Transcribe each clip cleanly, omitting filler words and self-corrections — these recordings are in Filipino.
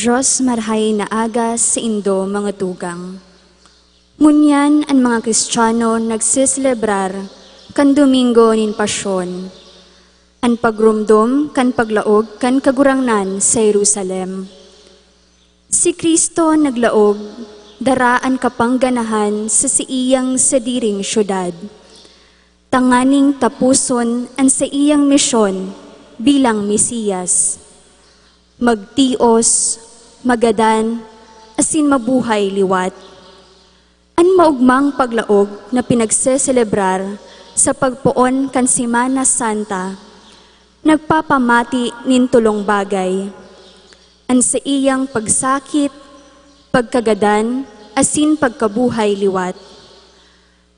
Diyos marhay na aga sa indo mga tugang. Ngunyan ang mga Kristiyano nagsiselebrar kan Domingo nin Pasyon. An pagrumdom kan paglaog kan kagurangnan sa Jerusalem. Si Kristo naglaog, daraan kapangganahan sa siiyang sadiring syudad. Tanganing tapuson ang sa iyang misyon bilang Mesiyas. Magtios, magadan, asin mabuhay liwat. Ang maugmang paglaog na pinagseselebrar sa pagpuon kan Semana Santa, nagpapamati nin tulong bagay. Ang sa iyang pagsakit, pagkagadan, asin pagkabuhay liwat.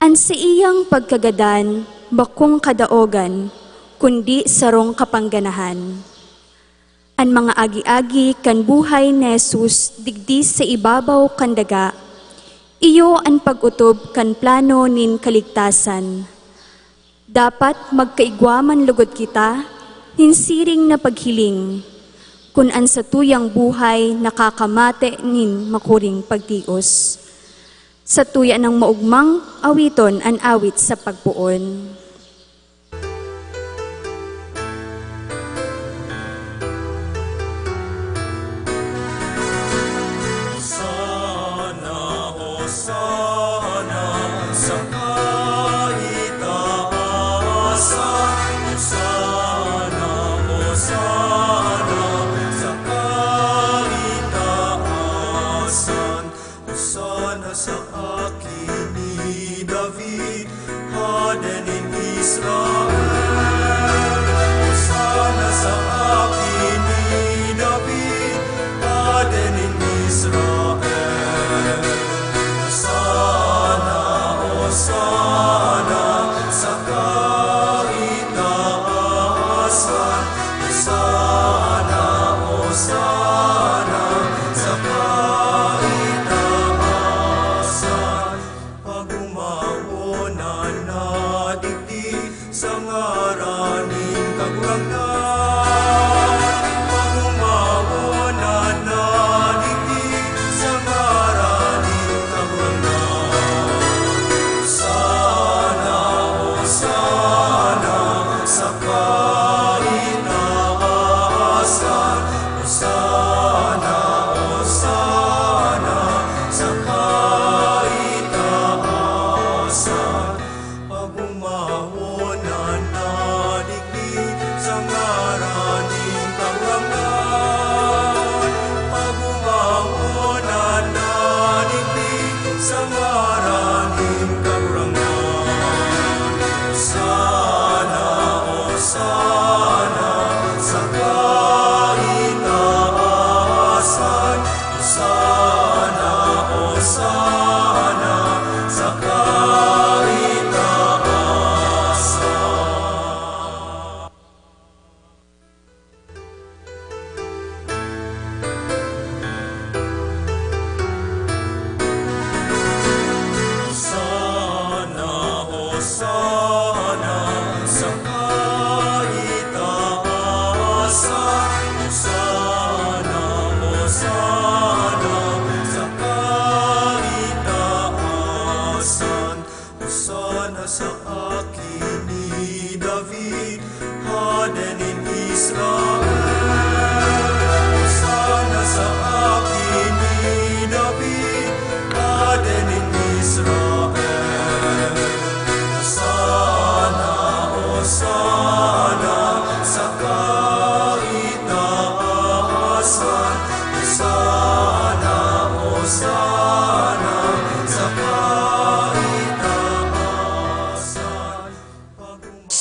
Ang sa iyang pagkagadan, bakong kadaogan, kundi sarong kapangganahan. Ang mga agi-agi kan buhay ni Jesus digdi sa ibabaw kan daga, iyo ang pag-utob kan plano nin kaligtasan. Dapat magkaigwaman lugod kita, nin siring na paghiling, kun an sa tuyang buhay nakakamate nin makuring pagtios. Sa tuya ng maugmang awiton an awit sa pagpuon.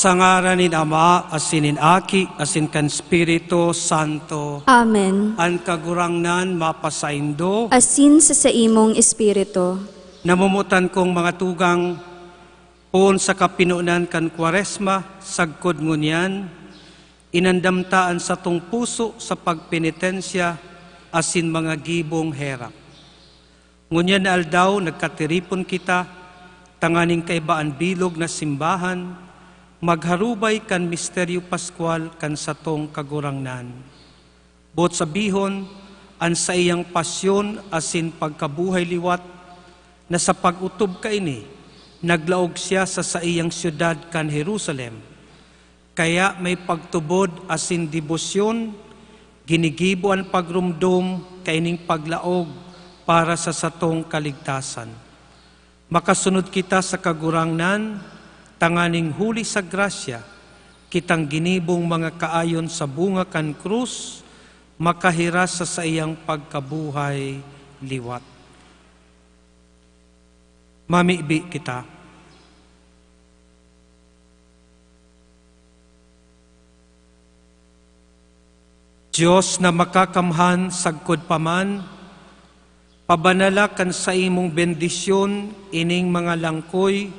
Sa ngaran ni Ama, asin nin Aki, asin kan Espiritu Santo. Amen. Ang kagurangnan mapasaindo. Asin sa imong espiritu. Namumutan kong mga tugang poon sa kapinunan kan Kwaresma, sagkod ngunyan, inandamtaan sa tong puso sa pagpenitensya, asin mga gibong herak. Ngunyan na aldaw, nagkatiripon kita, tanganing kaibaan bilog na simbahan, magharubay kan misteryo Pascual kan satong kagurangnan. Bot sabihon, an sa iyang pasyon asin pagkabuhay liwat, na sa pag-utob kaini, naglaog siya sa iyang syudad kan Jerusalem. Kaya may pagtubod asin debosyon, ginigibo ang pagrumdom kaining paglaog para sa satong kaligtasan. Makasunod kita sa kagurangnan, tanganing huli sa grasya, kitang ginibong mga kaayon sa bunga kan krus, makahiras sa iyang pagkabuhay liwat. Mamiibi kita. Diyos na makakamhan sagkod paman, pabanala kan sa imong bendisyon ining mga langkoy,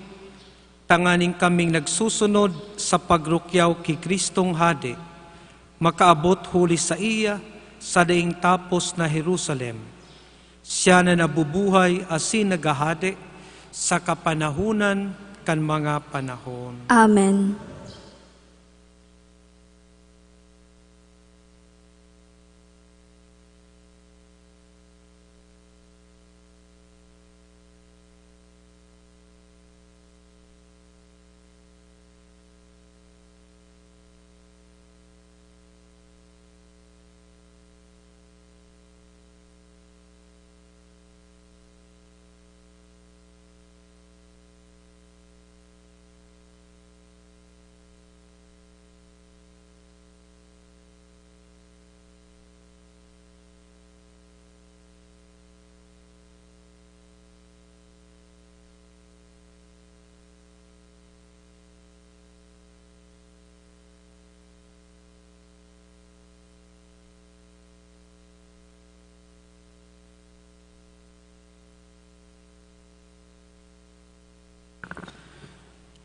tanganing kaming nagsusunod sa pagrukyaw ki Kristong Hade, makaabot huli sa iya sa daing tapos na Jerusalem. Siya na nabubuhay asin nagahade sa kapanahunan kan mga panahon. Amen.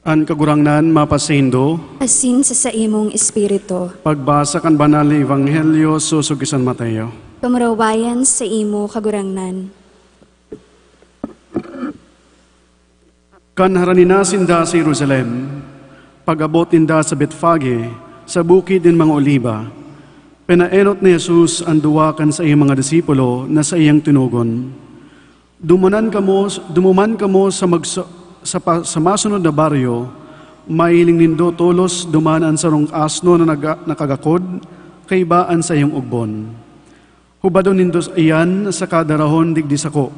An kagurangnan mapasindo, Asin sa imong espiritu, pagbasa kan banal na Ebanghelyo susug San Mateo. pamarawayan sa imo kagurangnan. Kan haranina sinda sa Jerusalem, pag-abot ninda sa Betfage, sa bukid din mga oliba, penaenot ni Jesus ang duwa kan sa iyang mga disipulo na sa iyang tinugon. Dumuman kamo sa masunod na baryo, mailing nindo tolos dumanan sa rong asno na nakagakod, kaibaan sa iyong ugbon. Hubadon nindo iyan sa kadarahon digdi sako.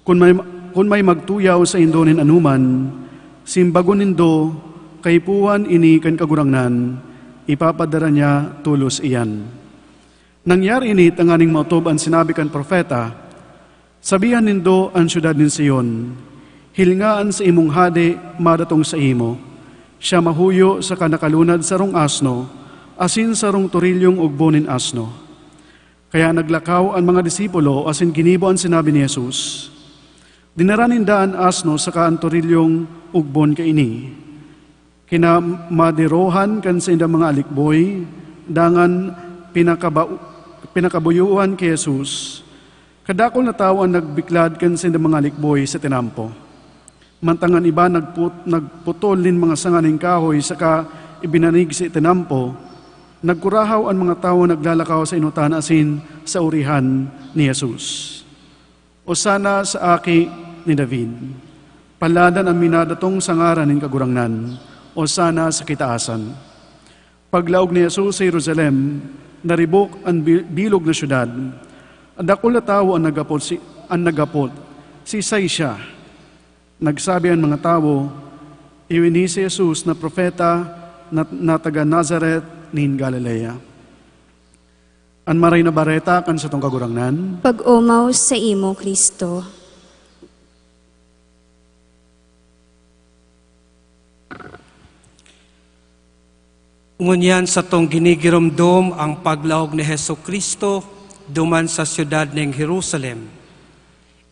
Kung may magtuyaw sa indonin anuman, simbagon nindo, kaipuan ini kan kagurangnan, ipapadara niya tulos iyan. Nangyari ini tanganing mautob ang sinabi kan propeta, sabihan nindo ang syudad ni Sion, hilingaan sa imong hade, madatong sa imo. Siya mahuyo sa kanakalunad sa rong asno, asin sa rong torilyong ugbonin asno. Kaya naglakaw ang mga disipulo, asin ginibo ang sinabi ni Jesus. Dinaraninda ang asno sa kaantorilyong ugbon kaini. Kinamadirohan kan sa inda mga alikboy, dangan pinakabuyuan kay Jesus. Kadakol na tao ang nagbiklad kan sa inda mga alikboy sa tinampo. Mantangan iba nagputol din mga sanganing kahoy saka ibinanig sa itinampo, nagkurahaw ang mga tao naglalakaw sa inutan asin sa urihan ni Jesus. O sana sa aki ni David, paladan ang minadatong sangaran ng kagurangnan, o sana sa kitaasan. Paglaog ni Jesus sa Jerusalem, naribok ang bilog na syudad, at dakol na tao ang nagapot, si Isaías. Nagsabi ang mga tao, iwini si Jesus na propeta na taga Nazaret nin Galilea. An maray na bareta kan sa tong kagurangnan, Pag-umaw sa imo, Kristo. Ngunyan sa tong ginigiromdom ang paglaog ni Heso Kristo duman sa syudad ng Jerusalem.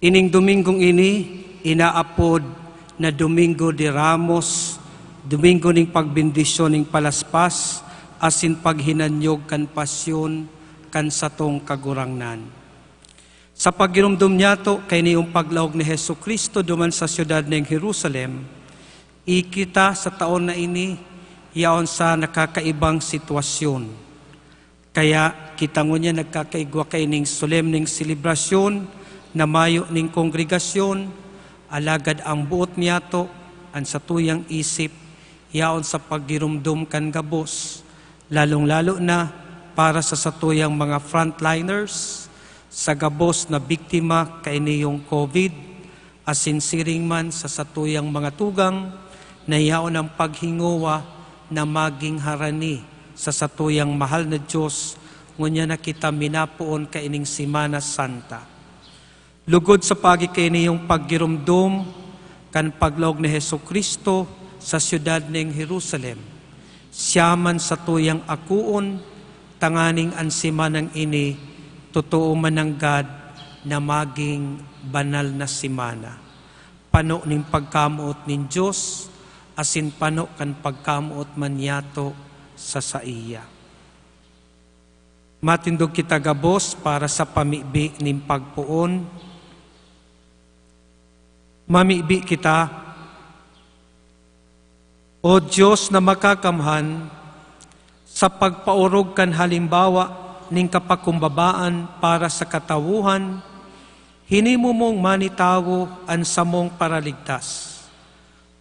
Ining Domingong ini, inaapod na Domingo de Ramos, Domingo ning pagbindisyon ning palaspas, asin paghinanyog kan pasyon kan satong kagurangnan. Sa pagginumdum niya to, kay niyong paglaog ni Heso Kristo duman sa syudad ng Jerusalem, ikita sa taon na ini, yaon sa nakakaibang sitwasyon. Kaya kita ngunya nagkakaigwa kay ning solemning selebrasyon na mayo ning kongregasyon, alagad ang buot niyato, ang satuyang isip, yaon sa paggirumdum kan gabos, lalong-lalo na para sa satuyang mga frontliners, sa gabos na biktima kay niyong COVID, asin siring man sa satuyang mga tugang, na yaon ang paghinguwa na maging harani sa satuyang mahal na Diyos, ngunya na kita minapuon kaining Semana Santa. Lugod sa pagi kay niyong paggirumdum, kan paglaog ni Hesukristo sa siyudad ning Jerusalem, siyaman sa tuyang akuon, tanganing ansimanang ini, totoo man ang God na maging banal na simana. Pano ning pagkamuot nin Diyos, asin pano kan pagkamuot man yato sa saiya. Matindog kita gabos para sa pamibi ning pagpuon. Mamibi kita, O Diyos na makakamhan, sa pagpaurog kan halimbawa ning kapakumbabaan para sa katawuhan, hinimo mong manitawo ang samong paraligtas.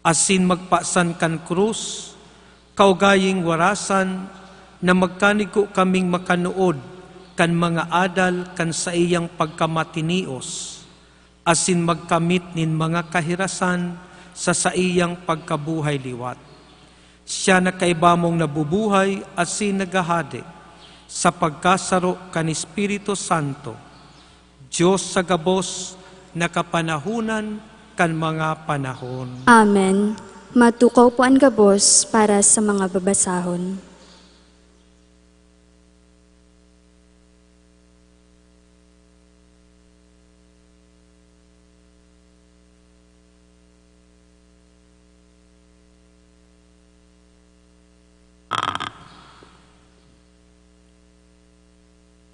Asin magpasan kan krus, kaugaying warasan, na magkanigo kaming makanuod kan mga adal kan sa iyang pagkamatinios, asin magkamit nin mga kahirasan sa iyang pagkabuhay liwat. Siya na kaibamong nabubuhay asin nagahade sa pagkasaro kan Espiritu Santo, Diyos sa gabos na kapanahunan kan mga panahon. Amen. Matukaw po ang gabos para sa mga babasahon.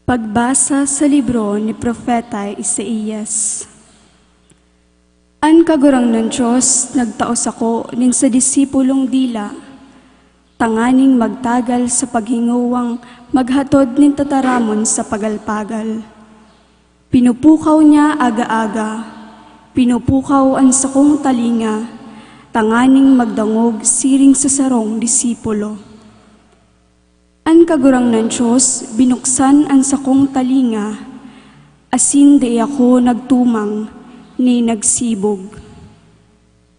Pagbasa sa libro ni Propeta Isaías. An kagurang ng Diyos, nagtaos ako nin sa disipulong dila, tanganing magtagal sa paghinguwang maghatod nin tataramon sa pagalpagal. Pinupukaw niya aga-aga, pinupukaw ang sakong talinga, tanganing magdangog siring sa sarong disipulo. An kagurang ng Diyos, binuksan ang sakong talinga, asin di ako nagtumang, ni nagsibog.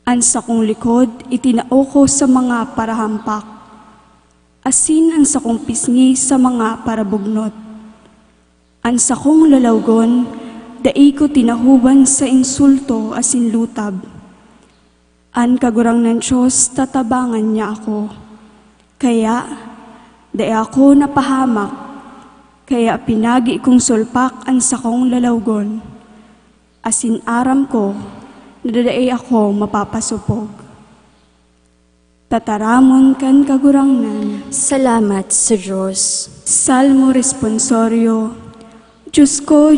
Ang sakong likod, itinao ko sa mga parahampak, asin ang sakong pisngi sa mga parabugnot. Ang sakong lalawgon, dai ko tinahuban sa insulto asin lutab. Ang kagurang ng Diyos, tatabangan niya ako. Kaya, dai ako napahamak, kaya pinagi kong sulpak ang sakong lalawgon. Asin aram ko, nadadai ako mapapasupog. Tataramon kan kagurangnan. Salamat sa Diyos. Salmo responsorio. Diyos ko,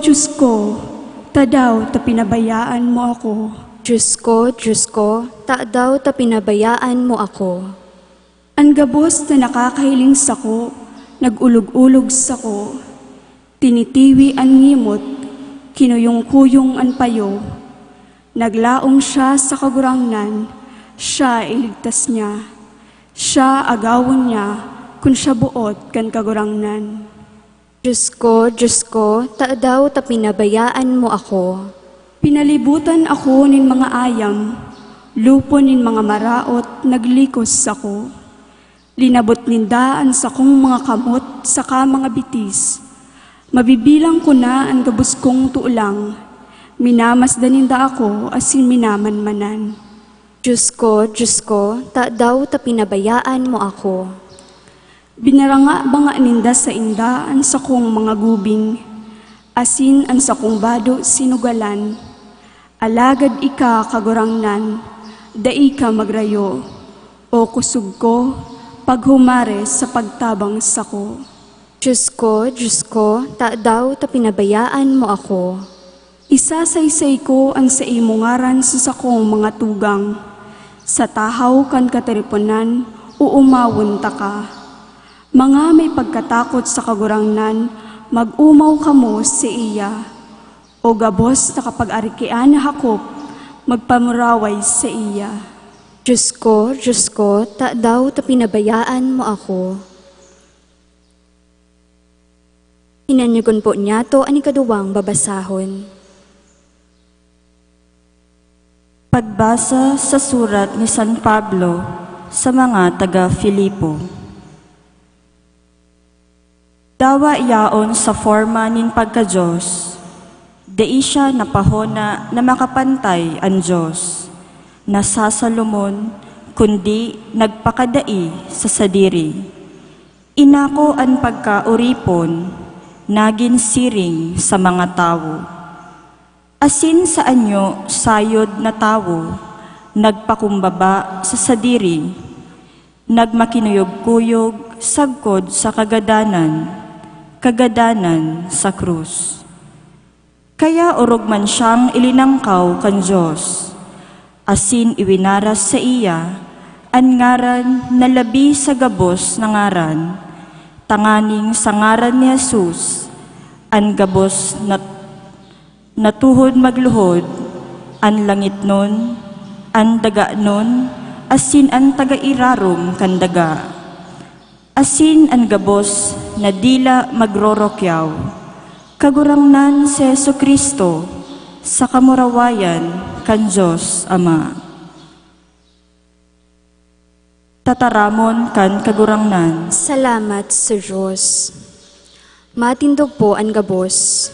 tadaw ta pinabayaan mo ako. Diyos ko, daw ta pinabayaan mo ako. Ang gabos na nakakahiling sako, nagulog-ulog sako, tinitiwi ang ngimot, kinuyong-kuyong ang payo, naglaong siya sa kagurangnan, siya iligtas niya, siya agawon niya, kung siya buot kan kagurangnan. Diyos ko, daw ta pinabayaan mo ako. Pinalibutan ako nin mga ayam, lupo nin mga maraot, naglikos ako. Linabot nindaan sa kong mga kamot, saka mga bitis. Mabibilang ko na ang gabos kong tuulang, minamasdan ninda ako asin minamanmanan. Diyos ko, daw ta pinabayaan mo ako. Binaranga-banga ninda sa indaan sa kong mga gubing, asin ang sa kong bado sinugalan. Alagad ika kagurangnan, dai ka magrayo, o kusog ko, paghumare sa pagtabang sako. Diyos ko, daw ta pinabayaan mo ako. Isasaysay ko ang sa imungaran sa sakong mga tugang. Sa tahaw kan kataripunan, uumawon ta ka. Mga may pagkatakot sa kagurangnan, mag-umaw kamo si iya. O gabos na kapag arikian na hakop, magpamuraway sa iya. Diyos ko, ta daw ta pinabayaan mo ako. Hinanyugon po niya to ani kaduwang babasahon. Pagbasa sa surat ni San Pablo sa mga taga-Filipo. Dawa yaon sa forma nin pagka-Diyos, dai siya napahona na makapantay ang Diyos, nasasalumon, kundi nagpakadai sa sadiri. Inako ang pagkauripon, nagin siring sa mga tao. Asin sa anyo sayod na tao, nagpakumbaba sa sadiri, nagmakinuyog-kuyog sagkod sa kagadanan sa krus. Kaya urog man siyang ilinangkaw kan Diyos, asin iwinaras sa iya, an ngaran na labi sa gabos na ngaran, tanganing sa ngaran ni Jesus, an gabos na natuhod magluhod, an langit nun, an daga nun, asin an taga-irarom kan daga. Asin an gabos na dila magrorokyaw, kagurangnan si Jesucristo sa kamurawayan kan Diyos Ama. Tataramon kan kagurangnan. Salamat sa Diyos. Matindog po ang gabos.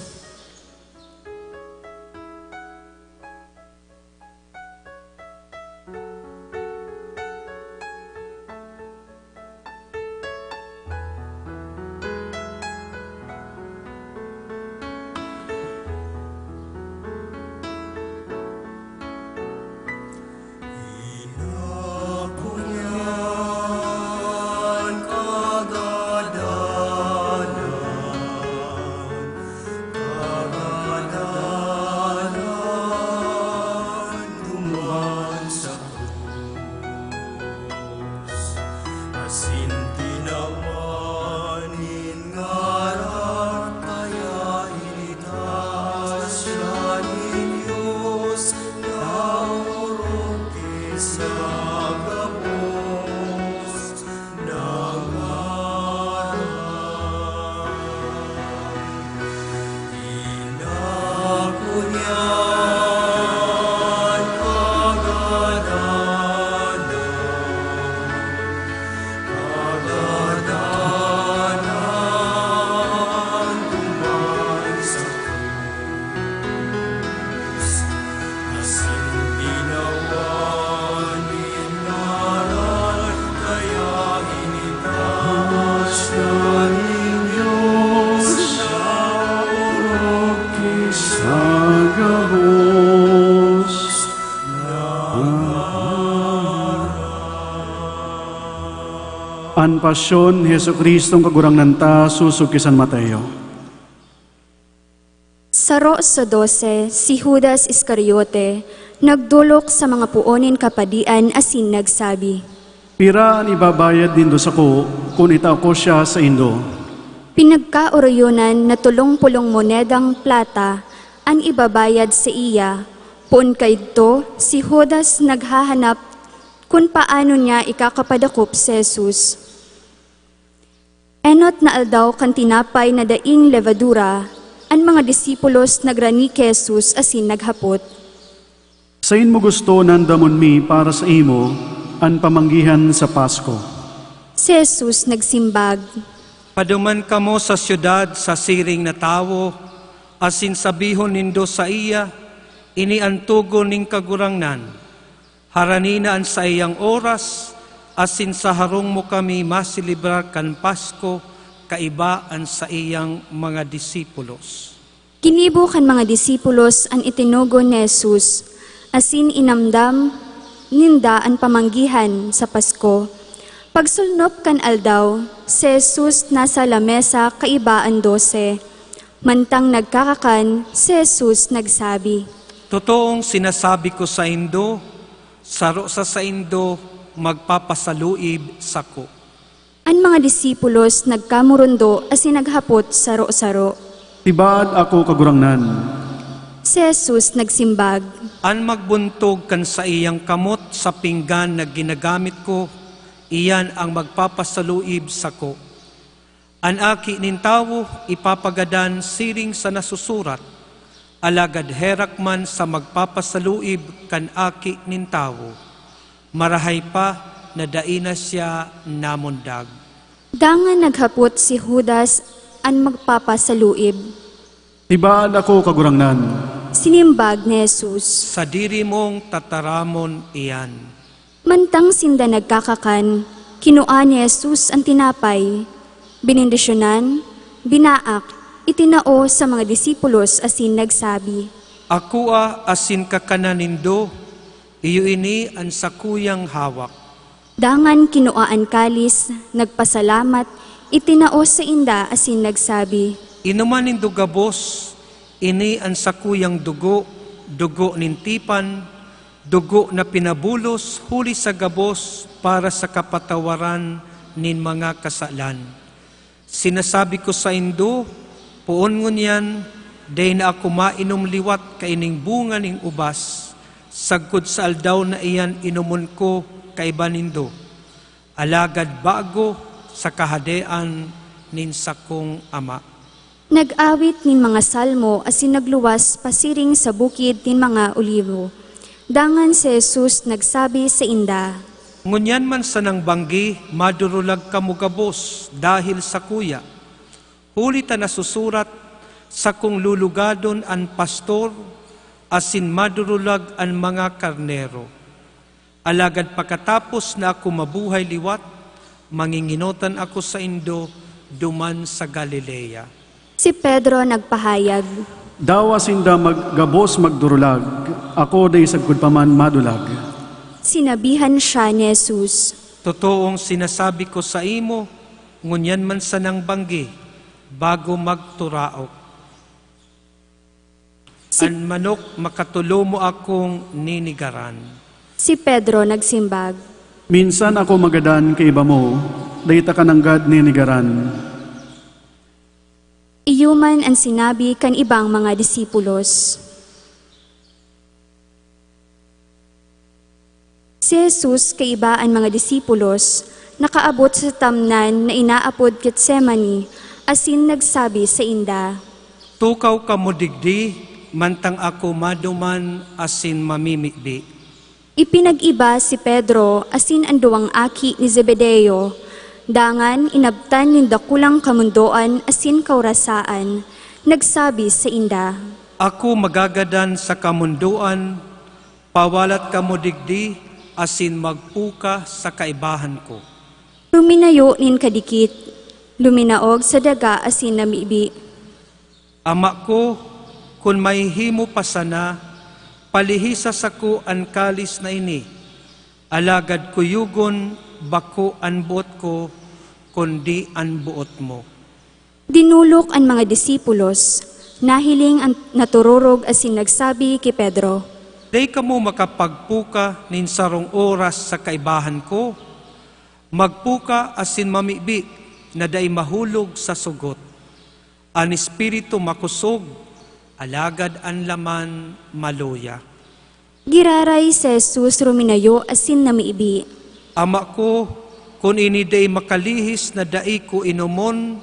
An pasyon ni Jesucristo kagurangnan ta susug ki San Mateo. Saro sa 12, si Judas Iscariote, nagdulok sa mga puonin kapadian asin nagsabi, Pira ang ibabayad nindo sa ko kung itaw ko siya sa indo. pinagkaoroyonan na 30 monedang plata ang ibabayad sa iya, pun kayto si Judas naghahanap kung paano niya ikakapadakop si Jesus. Enot na aldaw kan tinapay na daing levadura, ang mga disipulos nagrani kay Jesus asin naghapot. Sain mo gusto nandamon mi para sa imo an pamanggihan sa Pasko. Si Jesus nagsimbag, Paduman kamo sa syudad sa siring na tawo, asin sabihon nindo sa iya, ini ang tugon ning kagurangnan. Haranina an sa iyang oras, asin sa harong mo kami masilibrar kan Pasko, kaibaan sa iyang mga disipulos. Kinibo kan mga disipulos ang itinugon ni Jesus, asin inamdam ninda ang pamanggihan sa Pasko. Pagsulnop kan aldaw, si Jesus nasa lamesa kaibaan 12. Mantang nagkakakan, si Jesus nagsabi, Totoong sinasabi ko sa indo, saro sa indo magpapasaluib sako. An mga disipulos nagkamurundo asin naghapot saro-saro. Tibaad ako kagurangnan. Si Jesus nagsimbag, An magbuntog kan sa iyang kamot sa pinggan na ginagamit ko, iyan ang magpapasaluib sa ko. An aki nin tawo ipapagadan siring sa nasusurat, alagad herak man sa magpapasaluib kan aki nin tawo. Marahay pa na daina siya namundag. dangan naghapot si Judas an magpapasaluib. Tibaad ako kagurangnan. Sinimbag ni Jesus. Sa diri mong tataramon iyan. Mantang sinda nagkakakan, kinua ni Jesus ang tinapay. Binindisyonan, binaak, itinao sa mga disipulos asin nagsabi, Ako asin kakananindo, iyo ini ang sakuyang hawak. dangan kinuaan kalis, nagpasalamat, itinao sa inda asin nagsabi, Inuman nindo gabos, ini ang sakuyang dugo, dugo nintipan, dugo na pinabulos huli sa gabos para sa kapatawaran nin mga kasalan. Sinasabi ko sa indo, puon ngunyan, day na ako mainom liwat kaining bunga ning ubas, sagkod sa aldaw na iyan inumon ko kaiba nindo, alagad bago sa kahadean nin sakong ama. Nag-awit nin mga salmo asin nagluwas pasiring sa bukid nin mga olivo. Dangan si Jesus nagsabi sa inda, Ngunyan man sa nang banggi, madurulag kamugabos dahil sa kuya. Huli ta nasusurat, sa kung lulugadon an pastor, asin madurulag an mga karnero. Alagad pagkatapos na ako mabuhay liwat, manginginotan ako sa indo, duman sa Galilea. Si Pedro nagpahayag, Dawa sinda maggabos magdurulag, ako day sagkod paman madulag. sinabihan siya ni Jesus. Totoong sinasabi ko sa imo, ngunyan man sa nang banggi, bago magturaok. An manok makatulo mo akong ninigaran. Si Pedro nagsimbag, Minsan ako magadan kay iba mo, dayta ka nanggad ni nigaran. iyuman ang sinabi kan ibang mga disipulos. Si Jesus kaiba ang mga disipulos, nakaabot sa tamnan na inaapod Getsemani, asin nagsabi sa inda, Tukaw ka mo digdi, mantang ako maduman asin mamimikdi. Ipinag-iba si Pedro asin ang duwang aki ni Zebedeo, dangan inabtan yung dakulang kamundoan asin kaurasaan, nagsabi sa inda, Ako magagadan sa kamunduan, pawalat ka mo digdi, asin magpuka sa kaibahan ko. Luminayo nin kadikit, luminaog sa daga asin namibi. Ama ko, kung may himo pa sana, palihisas ako ang kalis na ini. Alagad kuyugon, bako ang buot ko, kundi ang buot mo. Dinulok ang mga disipulos, nahiling ang natururog asin nagsabi kay Pedro, Day ka mo makapagpuka nin sarong oras sa kaibahan ko, magpuka asin mamibi na day mahulog sa sugot. Ang espiritu makusog, alagad ang laman maluya. Giraray si Jesus ruminayo asin namibi. Ama ko, kung ini day makalihis na dai ko inumon,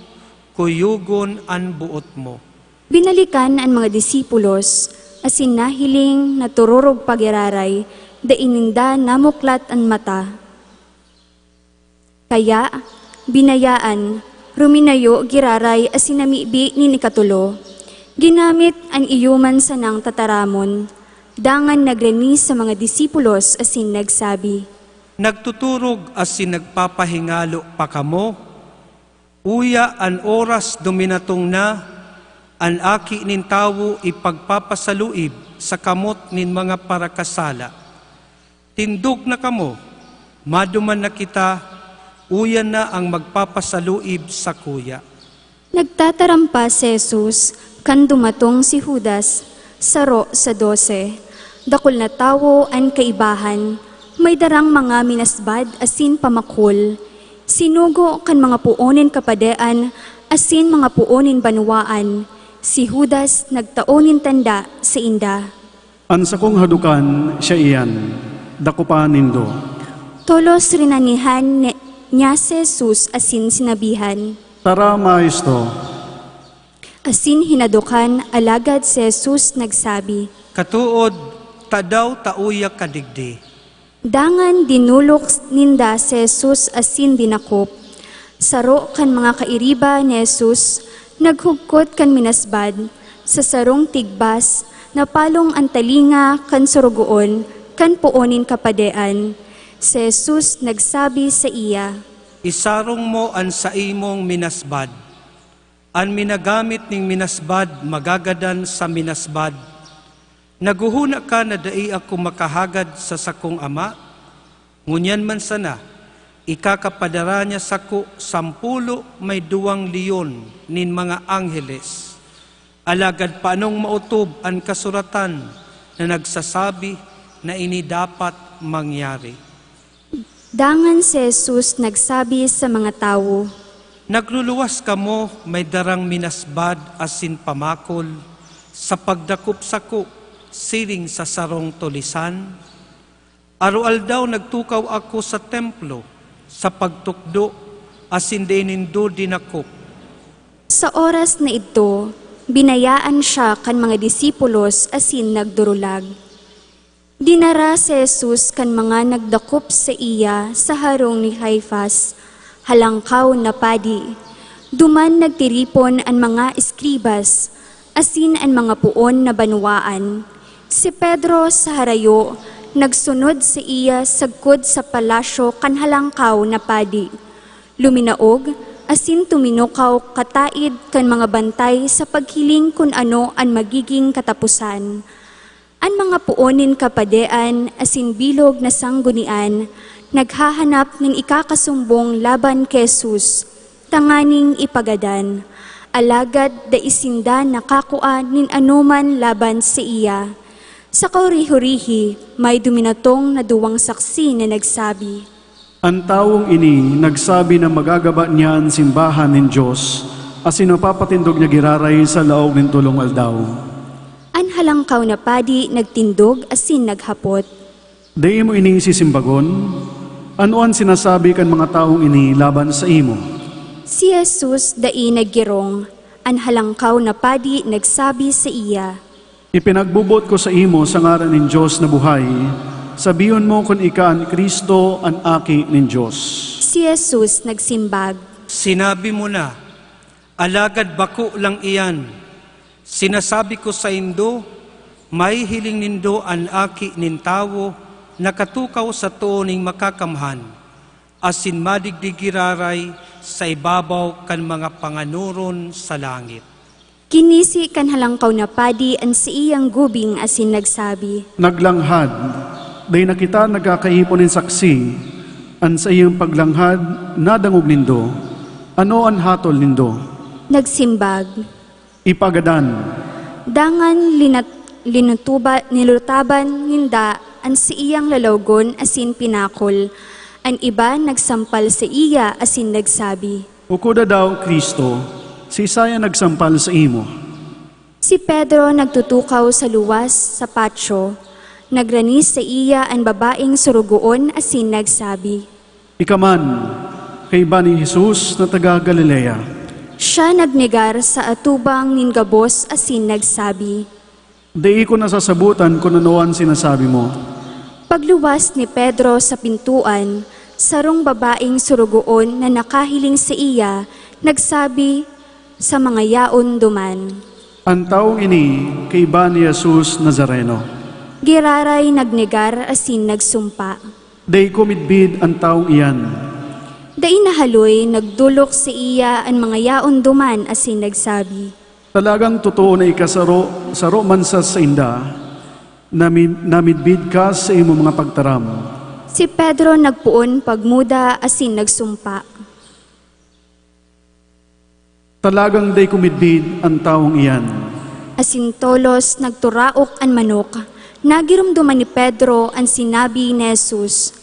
kuyugon ang buot mo. Binalikan ang mga disipulos, asin nahiling natururog pagiraray, da ininda namuklat ang mata. Kaya, binayaan, ruminayo giraray asin namibi ni nikatulo. Ginamit ang iyuman sa nang tataramon, dangan nagreni sa mga disipulos asin nagsabi, Nagtuturog asin nagpapahingalo pa kamo, uya an oras duminatong na, an aki nin tawo ipagpapasaluib sa kamot nin mga parakasala. Tindog na kamo, maduman na kita, uyan na ang magpapasaluib sa kuya. Nagtatarampa si Jesus, kan dumatong si Judas, saro sa 12, dakol na tawo ang kaibahan, may darang mga minasbad asin pamakul, Sinugo kan mga puonin kapadean, asin mga puonin banwaan, si Judas nagtaonin tanda sa inda. An sakong hadukan siya iyan, dakupan nindo. Tolos rinanihan niya si Jesus asin sinabihan. Tara, Maestro, Asin hinadukan, alagad si Jesus nagsabi. Katuod, tadaw tauyak kadigdi. Dangan dinulok ninda si Jesus asin dinakop. Saro kan mga kairiba ni Jesus, naghugkot kan minasbad, sa sarong tigbas, napalong ang talinga kan surugoon, kan puonin kapadean. Si Jesus nagsabi sa iya. Isarong mo an sa imong minasbad. An minagamit ning minasbad magagadan sa minasbad. Naguhuna ka na dai ako makahagad sa sakong ama. Ngunyan man sana, ikakapadara niya sako 10 may 2 leon nin mga angheles. Alagad paanong mautob ang kasuratan na nagsasabi na ini dapat mangyari. Dangan si Jesus nagsabi sa mga tao. Nagluluwas ka mo may darang minasbad asin pamakol sa pagdakop sako siring sa sarong tulisan. Arual daw nagtukaw ako sa templo sa pagtukdo asin dinindo dinakop. Sa oras na ito, binayaan siya kan mga disipulos asin nagdurulag. Dinara si Jesus kan mga nagdakop sa iya sa harong ni Caifas, halangkaw na padi. Duman nagtiripon ang mga eskribas, asin ang mga puon na banwaan. Si Pedro sa harayo, nagsunod sa iya sagkod sa palasyo kan halangkaw na padi. Luminaog, asin tuminukaw kataid kan mga bantay sa paghiling kun ano ang magiging katapusan. Ang mga puonin kapadean, asin bilog na sanggunian, naghahanap ng ikakasumbong laban kay Jesus, tanganing ipagadan. Alagad da isinda nakakua nin anuman laban sa iya. Sa kaurihurihi, may duminatong na 2 saksi na nagsabi. Ang taong ini nagsabi na magagaba niya ang simbahan ng Diyos, asin mapapatindog niya giraray sa laog ng tulong aldaw. An halangkaw na padi nagtindog asin naghapot. Dai mo ini sisimbagon, ano ang sinasabi kan mga taong ini laban sa imo? Si Jesus dai naggirong, an halangkaw na padi nagsabi sa iya. Ipinagbubot ko sa imo sa ngaran ng Diyos na buhay, sabiyon mo kung ika ang Kristo ang aki ng Diyos. Si Jesus nagsimbag. Sinabi mo na, alagad bako lang iyan. Sinasabi ko sa indo, may hiling nindo ang aki nin tawo, nakatukaw sa tuoning makakamhan, asin madigdigiraray sa ibabaw kan mga panganuron sa langit. Kinisi kan halangkaw na padi an si iyang gubing asin nagsabi. Naglanghad, day nakita nagkakaipon ng saksi, an sa iyong paglanghad, nadangog nindo, ano ang hatol nindo? Nagsimbag. Ipagadan, Dangan nilutaban ninda an si iyang lalawgon asin pinakol. An iba nagsampal sa iya asin nagsabi. ukuda daw Kristo, si Isaya nagsampal sa imo. Si Pedro nagtutukaw sa luwas sa patio. Nagranis sa iya ang babaeng surugoon asin nagsabi. Ikaman, kay ba ni Jesus na taga Galilea? Siya nagnegar sa atubang ningabos asin nagsabi. Di ko nasasabutan kung ano ang sinasabi mo. Pagluwas ni Pedro sa pintuan, sarong babaeng surugoon na nakahiling sa iya, nagsabi sa mga yaon duman. Ang taong ini kay ba ni Jesus Nazareno? Giraray nagnegar asin nagsumpa. Di ko midbid ang taong iyan. Dai nahaloy, nagdulok sa iya ang mga yaon duman asin nagsabi. Talagang totoo na saro man sa inda, namidbid ka sa imo mga pagtaram. Si Pedro nagpuon pagmuda asin nagsumpa. Talagang di ko midbid ang taong iyan. Asin tolos nagturaok ang manok. Nagirumduman ni Pedro ang sinabi ni Jesus.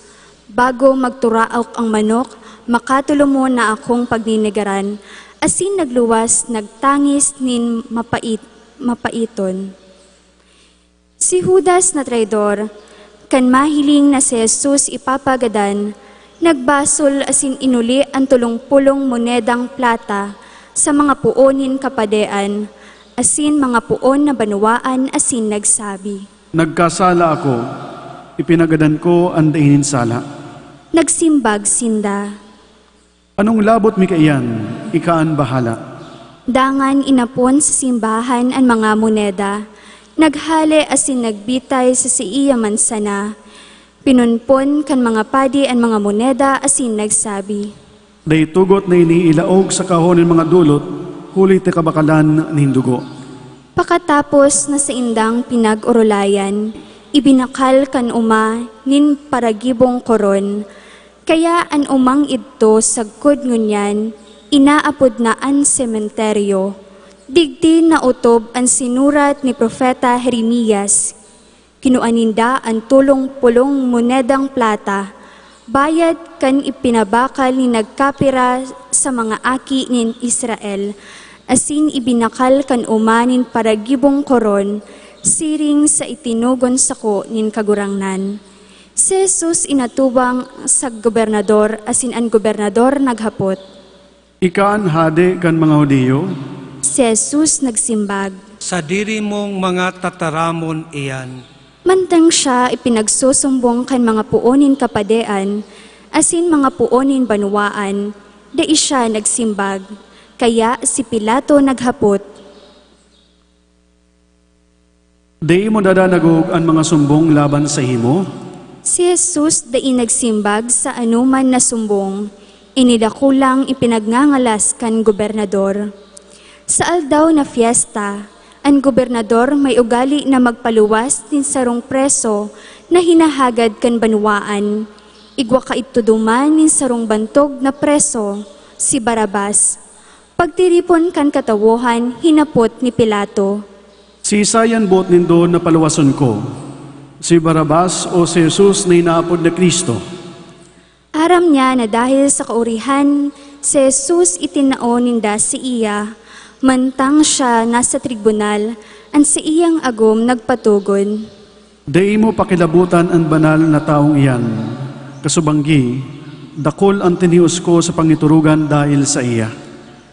Bago magturaok ang manok, makatulo mo na akong pagninigaran, asin nagluwas, nagtangis nin mapaiton. Si Judas na traidor, kan mahiling na si Jesus ipapagadan, nagbasol asin inuli ang 30 monedang plata sa mga puonin kapadean, asin mga puon na banuaan, asin nagsabi. Nagkasala ako, ipinagadan ko ang dainin sala. Nagsimbag sinda. Anong labot mi kaiyan, ikaan bahala. Dangan inapon sa simbahan ang mga moneda, naghale asin nagbitay sa siiya mansana, pinunpon kan mga padi ang mga moneda asin nagsabi. Day tugot na iniilaog sa kahon ng mga dulot, huli ti kabakalan nin dugo. Pakatapos na sa indang pinag-urulayan, ibinakal kan uma nin paragibong koron, kaya an umang idto sagkod ngunyan, inaapod na an sementeryo. Digdi na utob ang sinurat ni Propeta Jeremias. Kinuaninda ang 30 monedang plata, bayad kan ipinabakal ni nagkapira sa mga aki nin Israel, asin ibinakal kan umanin paragibong koron, siring sa itinugon sako nin kagurangnan. Si Jesus inatubang sa gobernador, asin ang gobernador naghapot. Ikaan hade kan mga Hudiyo, Si Jesus nagsimbag. Sa diri mong mga tataramon iyan. Mantang siya ipinagsusumbong kan mga puonin kapadean, asin mga puonin banuaan, dai siya nagsimbag. Kaya si Pilato naghapot. Di mo dadanagog ang mga sumbong laban sa himo? Si Jesus dai nagsimbag sa anuman na sumbong, inidakulang ipinagngangalas kan gobernador. Sa aldaw na fiesta, ang gobernador may ugali na magpaluwas din sarong preso na hinahagad kan banwaan. Igwa kaituduman nin sarong bantog na preso, si Barabas. Pagtiripon kan katawohan, hinapot ni Pilato. Si Isayan bot nindo na paluwason ko, si Barabas o si Jesus na inaapod na Kristo. Aram niya na dahil sa kaurihan, si Jesus itinao ninda si iya, mantang siya nasa tribunal, ang si iyang agom nagpatugon. Di mo pakilabutan ang banal na taong iyan, kasubanggi, dakol ang tinius ko sa pangiturugan dahil sa iya.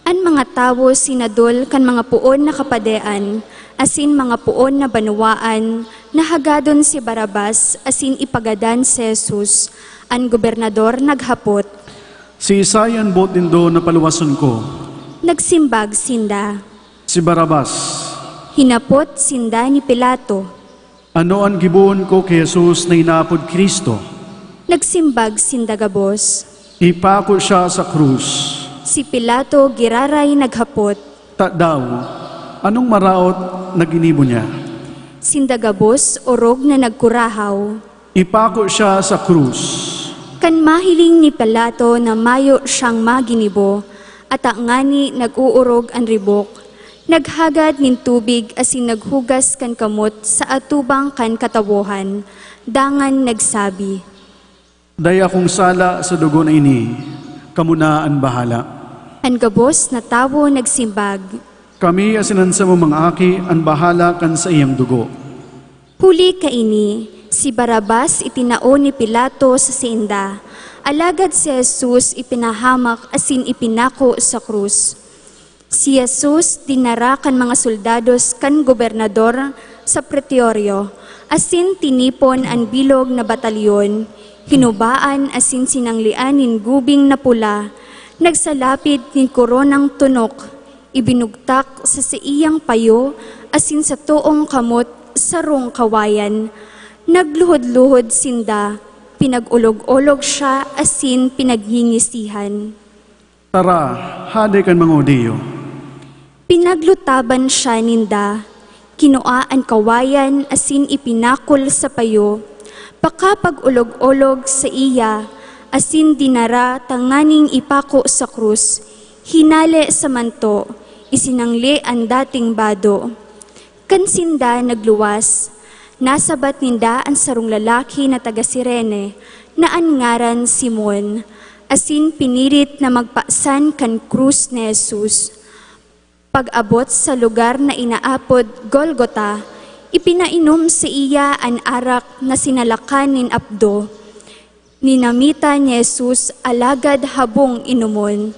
Ang mga tawo sinadol kan mga puon na kapadean, asin mga puon na banuaan, nahagadon si Barabas, asin ipagadan si Jesus, ang gobernador naghapot. Si Isayan bot nindo na paluwason ko, Nagsimbag sinda. si Barabas. Hinapot sinda ni Pilato. Ano ang gibuon ko kay Jesus na inaapod Kristo? Nagsimbag sinda gabos. Ipako siya sa krus. Si Pilato giraray naghapot. Ta daw, anong maraot na ginibo niya? Sinda gabos orog na nagkurahaw. Ipako siya sa krus. Kan mahiling ni Pilato na mayo siyang maginibo, at ngani nag-uurog ang ribok, naghagad nin tubig asin naghugas kan kamot sa atubang kan katawohan, dangan nagsabi. Daya kong sala sa dugo na ini, kamuna ang bahala. Ang gabos na tawo nagsimbag. Kami asinansa mo mga aki, ang bahala kan sa iyang dugo. Huli kaini, si Barabas itinao ni Pilato sa sinda, alagad si Jesus ipinahamak asin ipinako sa krus. Si Jesus dinarakan mga soldados kan gobernador sa pretorio, asin tinipon ang bilog na batalyon, hinubaan asin sinanglian nin gubing na pula, nagsalapid nin koronang tunok, ibinugtak sa iyang payo, asin sa tuong kamot sarong kawayan, nagluhod-luhod sinda, pinag-ulog-ulog siya asin pinaghingisihan. Tara, hade kan mga Hudiyo. Pinaglutaban siya ninda, kinua ang kawayan asin ipinakol sa payo, pakapag-ulog-ulog sa iya, asin dinara tanganing ipako sa krus, hinale sa manto, isinangli ang dating bado. Kansinda nagluwas, nasabat ninda ang sarong lalaki na taga Sirene, na ang ngaran Simon, asin pinirit na magpasan kan krus ni Jesus. Pag-abot sa lugar na inaapod Golgota, ipinainom sa iya an arak na sinalakan nin apdo. Ninamita ni Jesus alagad habong inumon.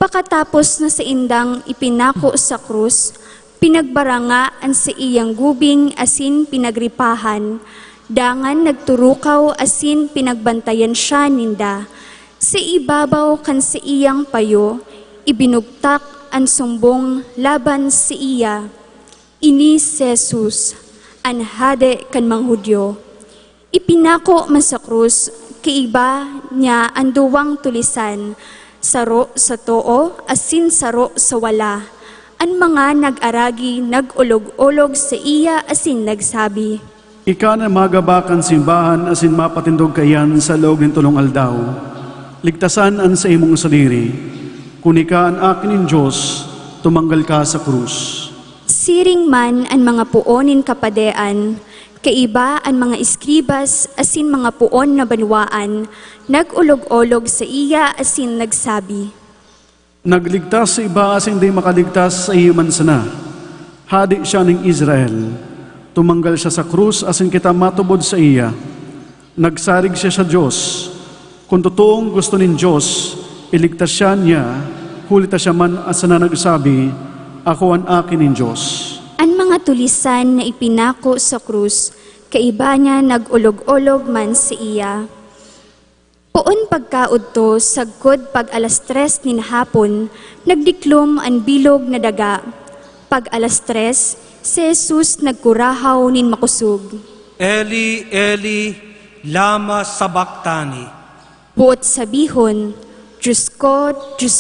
Pakatapos na sa indang ipinako sa krus, pinagbarangaan sa iyang gubing asin pinagripahan. Dangan nagturukaw asin pinagbantayan siya ninda. Sa ibabaw kan sa iyang payo, ibinugtak ang sumbong laban sa iya. Ini si Jesus, an hade kan manghudyo. Ipinako man sa krus, kaiba niya ang duwang tulisan, saro sa too, asin saro sa wala. Ang mga nag-aragi, nag-ulog-ulog sa iya, asin nagsabi, Ika na magabakan simbahan asin mapatindog kayan sa loob ng tulong aldaw. Ligtasan an sa imong sadiri. Kung ika ang akin ng Diyos, tumanggal ka sa krus. siring man ang mga puonin kapadean, kaiba ang mga iskribas asin mga puon na banwaan, nag-ulog-ulog sa iya asin nagsabi, Nagligtas sa iba asin di makaligtas sa iyo man sana. Hadi siya ng Israel. Tumanggal siya sa krus asin kita matubod sa iya. Nagsarig siya sa Diyos. Kung totoong gusto nin Diyos, iligtas siya niya, hulita siya man asa na nagsabi, ako ang akin nin Diyos. Ang mga tulisan na ipinako sa krus, kaiba niya nag-ulog-ulog man sa iya. Poon pagkaudto, sagkod pag alas 3 nin hapon, nagdiklom ang bilog na daga. Pag alas 3, si Jesus nagkurahaw nin makusog. Eli, Eli, lama sabachthani. Buot sabihon, Diyos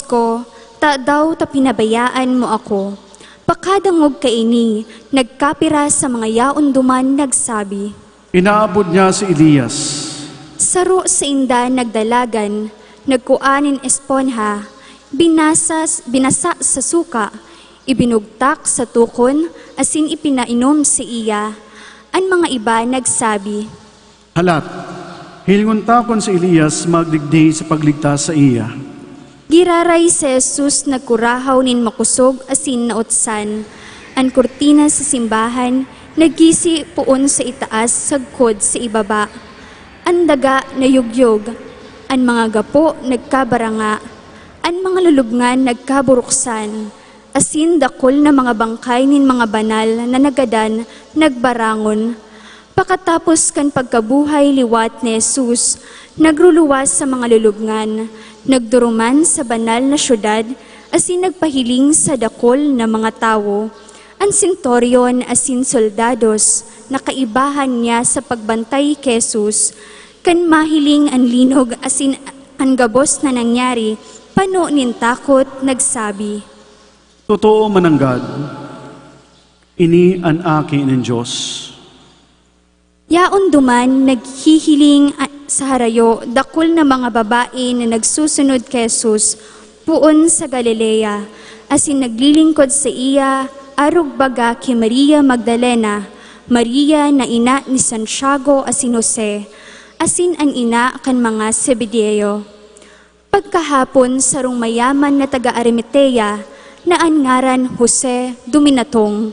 ko, ta daw ta pinabayaan mo ako. Pakadangog kaini, nagkapira sa mga yaon duman nagsabi. Inaabot niya si Elias. Saro sa inda nagdalagan, nagkuanin esponha, binasa sa suka, ibinugtak sa tukon, asin ipinainom sa iya. Ang mga iba nagsabi, Halat, hilingon takon si Elias magdigdi sa pagligtas sa iya. Giraray si Jesus nagkurahaw nin makusog asin naotsan. Ang kurtina sa simbahan, nagisi puon sa itaas, sagkod sa ibaba. Ang daga na yugyog, ang mga gapo nagkabaranga, ang mga lulubngan nagkaburuksan, asin dakol na mga bangkay nin mga banal na nagadan, nagbarangon. Pakatapos kan pagkabuhay liwat ni Jesus, nagruluwas sa mga lulubngan, nagduruman sa banal na syudad, asin nagpahiling sa dakol na mga tawo. Ang sentoryon asin soldados, nakaibahan niya sa pagbantay kay Jesus, kan mahiling ang linog asin ang gabos na nangyari, pano nin takot nagsabi, Totoo mananggad, ini ang akin ng Diyos. Yaon duman naghihiling sa harayo, dakol na mga babae na nagsusunod kay Jesus, puon sa Galilea, asin naglilingkod sa iya, arog baga kay Maria Magdalena, Maria na ina ni Santiago asin Jose, asin ang ina kan mga Zebedeo. Pagkahapon sarong mayaman na taga-Arimatea, na ang ngaran Jose Duminatong,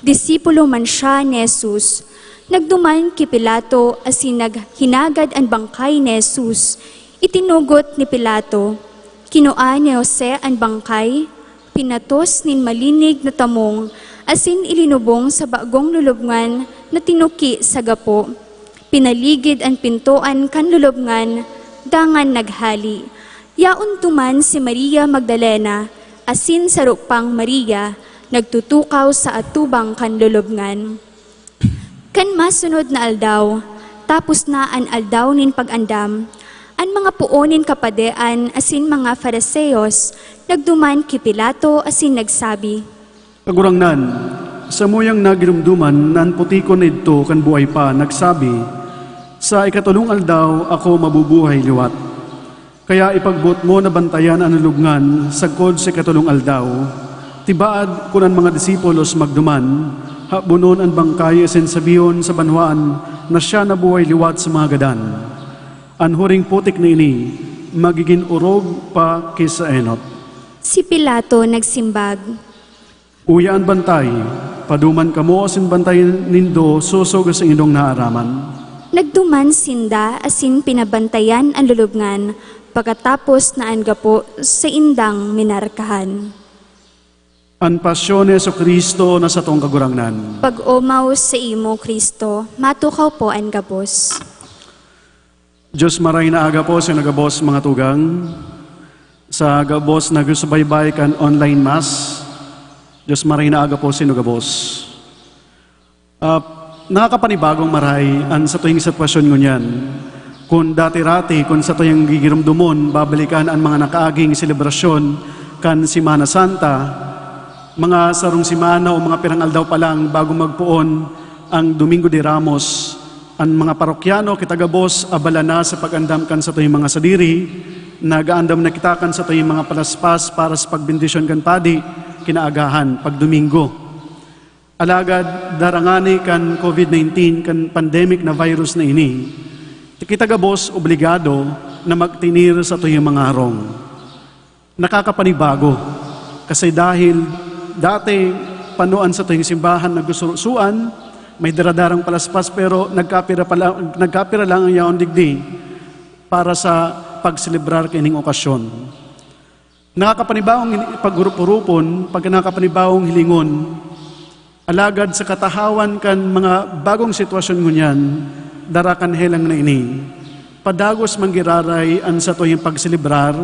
disipulo man siya ni Jesus. Nagduman ki Pilato asin naghinagad ang bangkay ni Jesus. Itinugot ni Pilato, kinuha ni Jose ang bangkay, pinatos nin malinig na tamong, asin ilinubong sa bagong lulubngan na tinuki sa gapo. Pinaligid ang pintuan kan lulubngan, dangan naghali. Yaon tuman si Maria Magdalena, asin sarupang Maria, nagtutukaw sa atubang kan lulubngan. Kan masunod na aldaw, tapos na ang aldaw nin pag-andam, ang mga puonin kapadean asin mga Fariseos, nagduman ki Pilato asin nagsabi, Kagurangnan, sa muyang nagirumduman nan putikon na ito kan buhay pa, nagsabi, Sa ikatulong aldaw ako mabubuhay liwat. Kaya ipagbot mo na bantayan ang lubngan sagkod sa ikatulong aldaw. Tibaad kunan mga disipulos magduman, habunon ang bangkay asin sabiyon sa banwaan na siya nabuhay liwat sa mga gadan. Ang huring putik na ini, magiging urog pa kaysa enot. Si Pilato nagsimbag, Uyaan bantay, paduman kamo asin bantay nindo susog sa indong naaraman. nagduman sinda asin pinabantayan ang lulubngan, pagkatapos naan gapo sa indang minarkahan. An pasyon ni Jesucristo na sa tong kagurangnan. Pag-umaw sa imo, Kristo, matukaw po ang gabos. Diyos maray na aga po sa nagabos mga tugang, sa gabos nagsubaybay kan online mass, Diyos maray na aga po sa nagabos. Nakakapanibagong maray ang sa tuwing sitwasyon ngunyan. Kung dati-rati, kung sa tuwing gigirumdumon, babalikan ang mga nakaaging selebrasyon kan Simana Santa, mga sarong simana o mga pirangal daw pa lang bago magpuon ang Domingo de Ramos, ang mga parokyano kitagabos abala na sa pag-andam kan sa tuwing mga sadiri, nagaandam na kita kan sa tuwing mga palaspas para sa pagbindisyon kan padi, kinaagahan pag Domingo. Alagad darangani kan COVID-19 kan pandemic na virus na ini, kitagabos obligado na magtinir sa tuwing mga harong. Nakakapanibago kasi dahil dati panuan sa tuwing simbahan nagsusuan, may daradarang palaspas pero nagkapira lang ang yaon digdi para sa pagselebrar kining okasyon. Nakakapanibawang paggurupurupon, pag nakakapanibawang hilingon, alagad sa katahawan kan mga bagong sitwasyon ngunyan, darakan helang na ini. Padagos manggiraray an sa tuyang pagselebrar,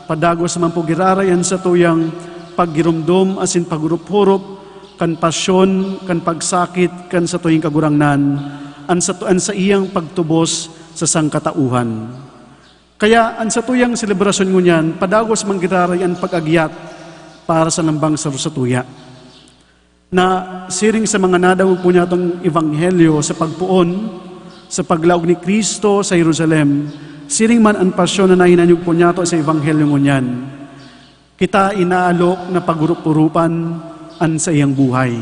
padagos man po giraray an sa tuyang paggirumdum asin paggurup-hurup, kan pasyon, kan pagsakit, kan sa tuyang kagurangnan, an sa iyang pagtubos sa sangkatauhan. Kaya an sa tuyang selebrasyon ngunyan, padagos manggiraray an pag-agyat para sa lambang sarusatuya. Na siring sa mga nadawag po niya itong ebanghelyo sa pagpuon, sa paglaog ni Kristo sa Jerusalem, siring man ang pasyon na nahinanyog po niya ito sa ebanghelyo ngunyan, kita inaalok na pagurup-urupan an sa iyang buhay.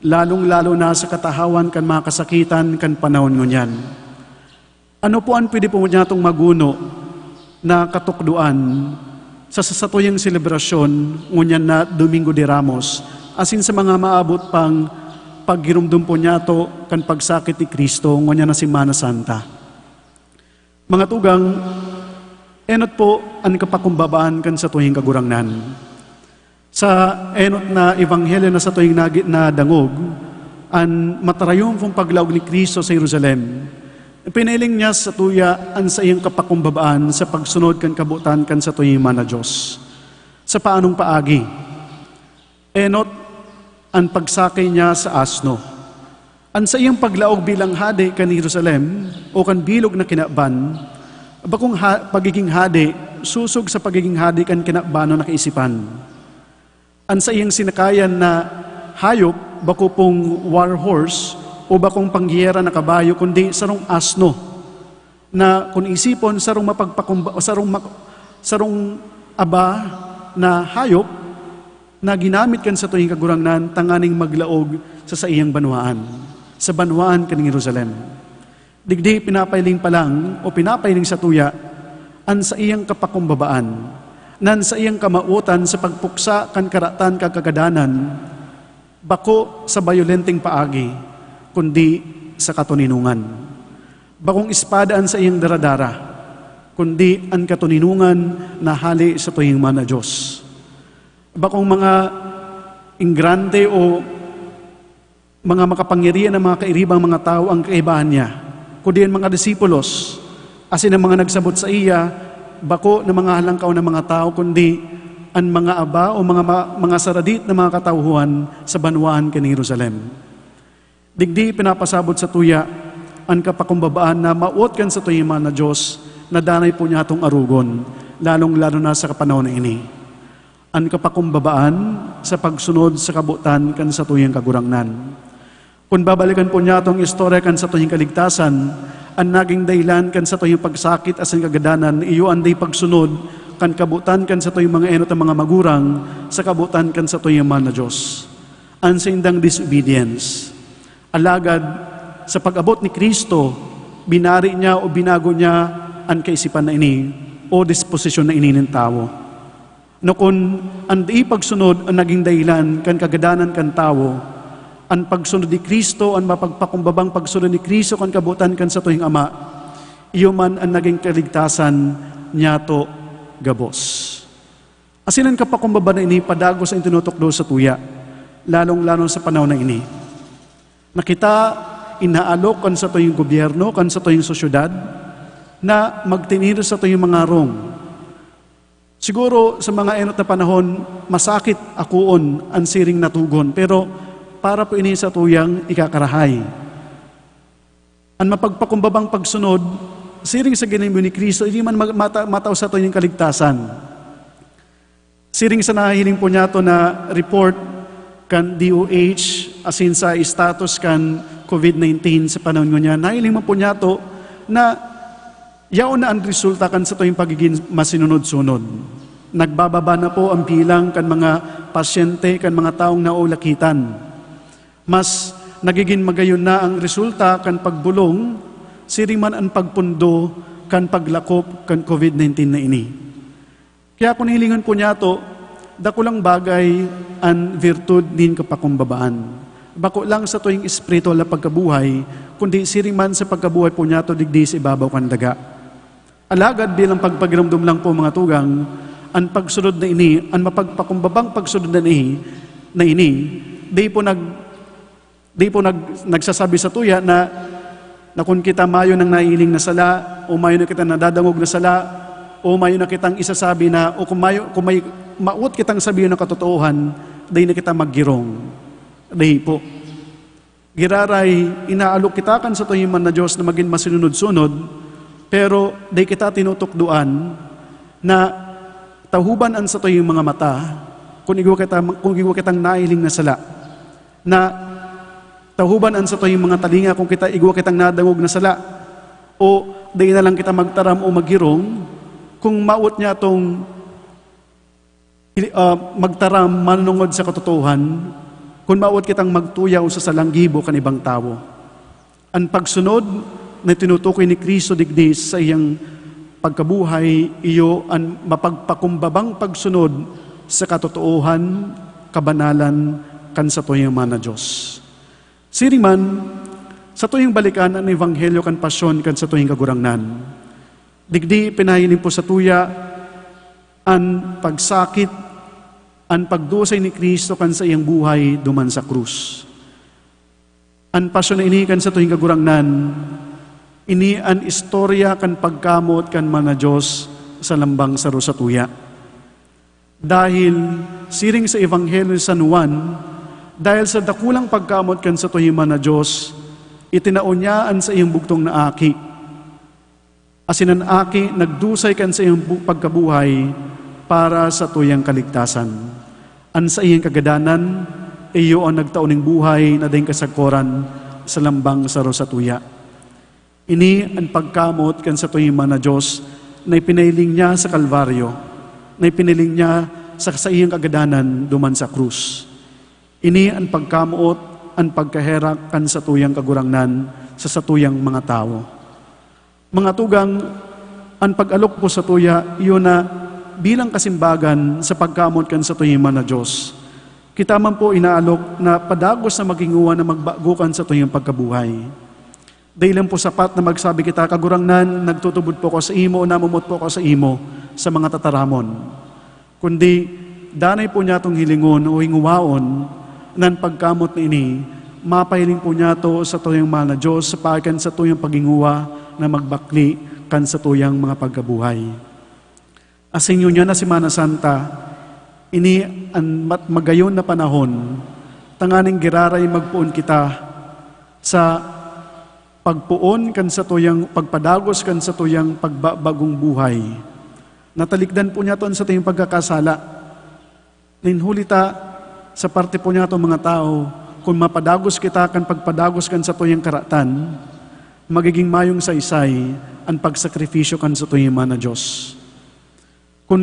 Lalong-lalo na sa katahawan kan mga kasakitan kan panahon ngunyan. Ano po ang pwede po niya itong maguno na katukduan sa sasatuyang selebrasyon ngunyan na Domingo de Ramos, asin sa mga maabot pang paggirumdum po niya ito kan pagsakit ni Kristo ngunyan na Semana Santa. Mga tugang, enot po ang kapakumbabaan kan sa tuwing kagurangnan. Sa enot na ebanghelyo na sa tuwing na dangog, ang matarayong pong paglaog ni Kristo sa Jerusalem, piniling niya sa tuya ang sa iyang kapakumbabaan sa pagsunod kan kabutan kan sa tuwing mana Diyos. Sa paanong paagi? Enot ang pagsakay niya sa asno. Ang sa iyang paglaog bilang hade kan Jerusalem o kan bilog na kinaban, bakong pagiging hade, susog sa pagiging hade kan kinabano na kaisipan. Ang sa iyang sinakayan na hayop, bako pong war horse o bakong panggiyera na kabayo, kundi sarong asno na kung isipon sarong sarong aba na hayop na ginamit kan sa tuwing kagurangnan tanganing maglaog sa iyang banwaan, sa banwaan kaning Jerusalem. Digdi pinapailing pa lang o pinapailing sa tuya an sa iyang kapakumbabaan, nan sa iyang kamautan sa pagpuksa kan karatan kagadanan, bako sa bayolenteng paagi, kundi sa katuninungan. Bakong espadaan sa iyang daradara, kundi ang katuninungan na hali sa tuwing mana Diyos. Bakong mga ingrante o mga makapangyarihan ng mga kairibang mga tao ang kaibahan niya, kundi ang mga disipulos, asin ang mga nagsabot sa iya, bako na mga halangkaw ng mga tao, kundi ang mga aba o mga saradit na mga katauhan sa banwaan kan Jerusalem. Digdi pinapasabot sa tuya ang kapakumbabaan na mauot kan sa tuya na Diyos na danay po niya itong arugon, lalong-lalo na sa kapanahon na ini. Ang kapakumbabaan sa pagsunod sa kabutan kan sa tuyang kagurangnan. Kung babalikan po niya itong istorya kan sa tuyang kaligtasan, ang naging dahilan kan sa tuyang pagsakit as ang kagadanan, iyo ang day pagsunod kan kabutan kan sa tuyang mga enot ang mga magurang sa kabutan kan sa tuyang man na Diyos. Ang sindang disobedience. Alagad, sa pag-abot ni Kristo, binari niya o binago niya ang kaisipan na ini, o disposisyon na ininin tao. No kun ang di pagsunod ang naging dahilan kan kagadanan kan tao, ang pagsunod ni Kristo, ang mapagpakumbabang pagsunod ni Kristo kan kabutan kan sa tuwing Ama, iyo man ang naging kaligtasan niya to gabos. Asinan kapakumbaba na ini padagos ang tinutokdo sa tuya, lalong-lalong sa panahon na ini. Nakita inaalok kan sa tuwing gobyerno, kan sa tuwing sosyudad, na magtiniro sa tuwing mga rong. Siguro sa mga enot na panahon, masakit akuon ang siring natugon, pero para po ini sa tuyang ikakarahay. Ang mapagpakumbabang pagsunod, siring sa ginimbo ni Kristo, hindi man mataw sa tuyang kaligtasan. Siring sa nahihiling po niya to na report kan DOH, asin sa status kan COVID-19 sa panahon niya, nahihiling mo po niya to na yaon na ang resulta kan sa tuyong pagiging masinunod-sunod. Nagbababa na po ang bilang kan mga pasyente, kan mga taong naulakitan. Mas nagiging magayon na ang resulta kan pagbulong, siriman ang pagpundo kan paglakop kan COVID-19 na ini. Kaya kung hilingan po niya to, dakulang bagay ang virtud din kapakumbabaan. Bako lang sa tuwing espiritual na pagkabuhay, kundi siriman sa pagkabuhay po niya to digdi sa ibabaw kan daga. Alagad bilang pagpagiramdom lang po mga tugang, ang pagsunod na ini, ang mapagpakumbabang pagsunod na ini, di po nagsasabi sa tuya na kung kita mayo ng naiiling na sala, o mayo na kita nadadangog na sala, o mayo na kitang isasabi na, o kung may maut kitang sabihin ng katotohan, di na kita maggirong. Di po. Giraray, inaalok kita kan sa tuyiman na Diyos na maging masinunod-sunod, pero di kita tinutukduan na tahuban an sa tuyong mga mata kung igwa kitang nailing na sala, na tahuban an sa tuyong mga talinga kung igwa kitang nadangog na sala, o di na lang kita magtaram o maghirong kung maut niya tong magtaram manungod sa katotohan, kung maut kitang magtuyaw sa salanggibo kan ibang tao. Ang pagsunod na tinutukoy ni Kristo digdis sa iyang pagkabuhay, iyo ang mapagpakumbabang pagsunod sa katotohan, kabanalan, kan sa tuyong mana Diyos. Siriman, sa tuyong balikan ang Ebanghelyo kan pasyon kan sa tuyong kagurangnan. Digdi pinahiling po sa tuya ang pagsakit, ang pagdusay ni Kristo kan sa iyang buhay duman sa krus. Ang pasyon na ini kan sa tuyong kagurangnan, ini an istorya kan pagkamot kan mana Diyos sa lambang saro sa tuya. Dahil siring sa Ebanghelyo San Juan, dahil sa dakulang pagkamot kan sa tuyang mana Diyos, itinaonyaan sa iyong bugtong na aki. Asinan aki, nagdusay kan sa iyong pagkabuhay para sa tuyang kaligtasan. An sa iyong kagadanan, iyo ang nagtauning buhay na ding kasagkoran sa lambang saro sa tuya. Ini ang pagkamot kan sa tuyong mana Diyos na ipinailing niya sa Kalbaryo, na ipinailing niya sa iyang kagadanan duman sa krus. Ini ang pagkamot, ang pagkaherak kan sa tuyang kagurangnan sa satuyang mga tao. Mga tugang, ang pag-alok po sa tuya, iyon na bilang kasimbagan sa pagkamot kan sa tuyang mana Diyos. Kita man po inaalok na padagos na maginguan na magbagukan sa tuyang pagkabuhay. Dahil lang po sapat na magsabi kita, kagurangnan, nagtutubod po ko sa imo, namumot po ko sa imo, sa mga tataramon. Kundi, danay po niya itong hilingon o hinguwaon, nan pagkamot na ini, mapahiling po niya to sa tuyang mahal na Diyos, sa pagikan sa tuyang paghinguwa na magbakli kan sa tuyang mga pagkabuhay. Asin yun niya na Semana Santa, ini ang magayon na panahon, tanganing giraray magpuon kita sa pagpuon kan sa tuyang pagpadagos kan sa tuyang pagbagong buhay. Natalikdan po niya to sa tuyang pagkakasala. Linhulita sa parte po niya to mga tao, kung mapadagos kita kan pagpadagos kan sa tuyang karatan, magiging mayong sa isay ang pagsakripisyo kan sa tuyang mana Diyos. Kung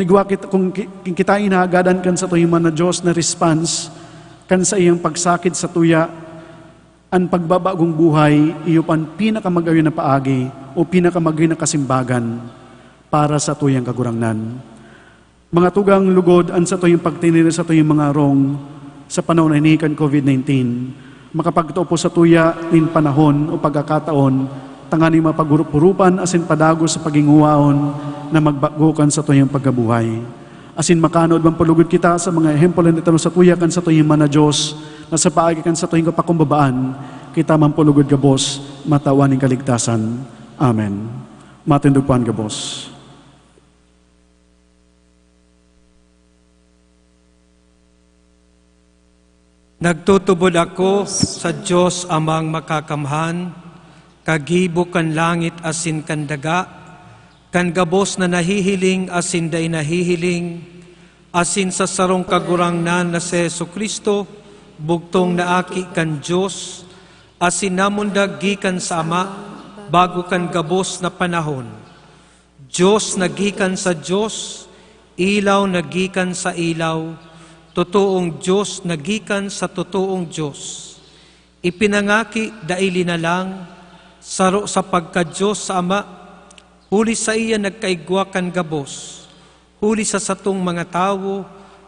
kita inagadan kan sa tuyang mana Diyos na response kan sa iyang pagsakit sa tuya, ang pagbabagong buhay, iyo pan pinakamagayon na paagi o pinakamagayon na kasimbagan para sa tuyang kagurangnan. Mga tugang lugod an sa tuyong pagtinili sa tuyong mga rong sa panahon na hinikan COVID-19, makapagtuo po sa tuya nin panahon o pagkakataon, tangani mapagurup-urupan asin padago sa paginguwaon na magbagukan sa tuyong pagkabuhay. Asin makanood bang palugod kita sa mga ehemplo nito sa tuya kan sa tuyong mana Diyos, na sa paagi kan sa tuyong kapakumbabaan, kita mampulugod gabos, matawan ng kaligtasan. Amen. Matindugpan gabos. Nagtutubod ako sa Diyos amang makakamhan, kagibo kan langit asin kan daga, kan gabos na nahihiling asin day nahihiling, asin sa sarong kagurangnan na si Jesucristo, bugtong naaki kan Diyos, asin namundag gikan sa Ama, bago kan gabos na panahon. Diyos nagikan sa Diyos, ilaw nagikan sa ilaw, totoong Diyos nagikan sa totoong Diyos. Ipinangaki daili na lang, saro sa pagka-Diyos sa Ama, huli sa iya nagkaigwa kan gabos, huli sa satong mga tao,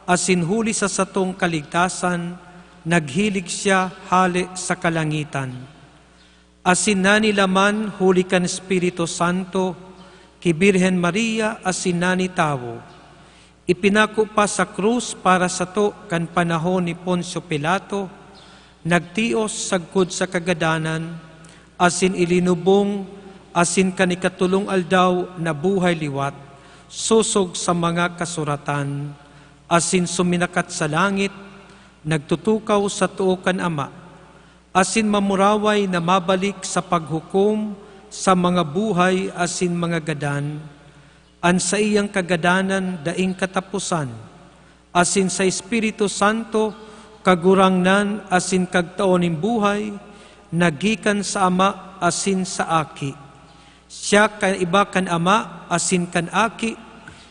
asin huli sa satong kaligtasan, naghilig siya hali sa kalangitan. Asin nani laman huli kan Espiritu Santo, ki Birhen Maria asin nani tao. Ipinako pa sa krus para sa to kan panahon ni Poncio Pilato, nagtios sagkod sa kagadanan, asin ilinubong, asin kanikatulong aldaw na buhay liwat, susog sa mga kasuratan, asin suminakat sa langit, nagtutukaw sa tuo kan Ama, asin mamuraway na mabalik sa paghukom sa mga buhay asin mga gadan, an sa iyang kagadanan daing katapusan, asin sa Espiritu Santo, kagurangnan asin kagtaoning buhay, nagikan sa Ama asin sa Aki. Siya kan iba kan Ama asin kan Aki,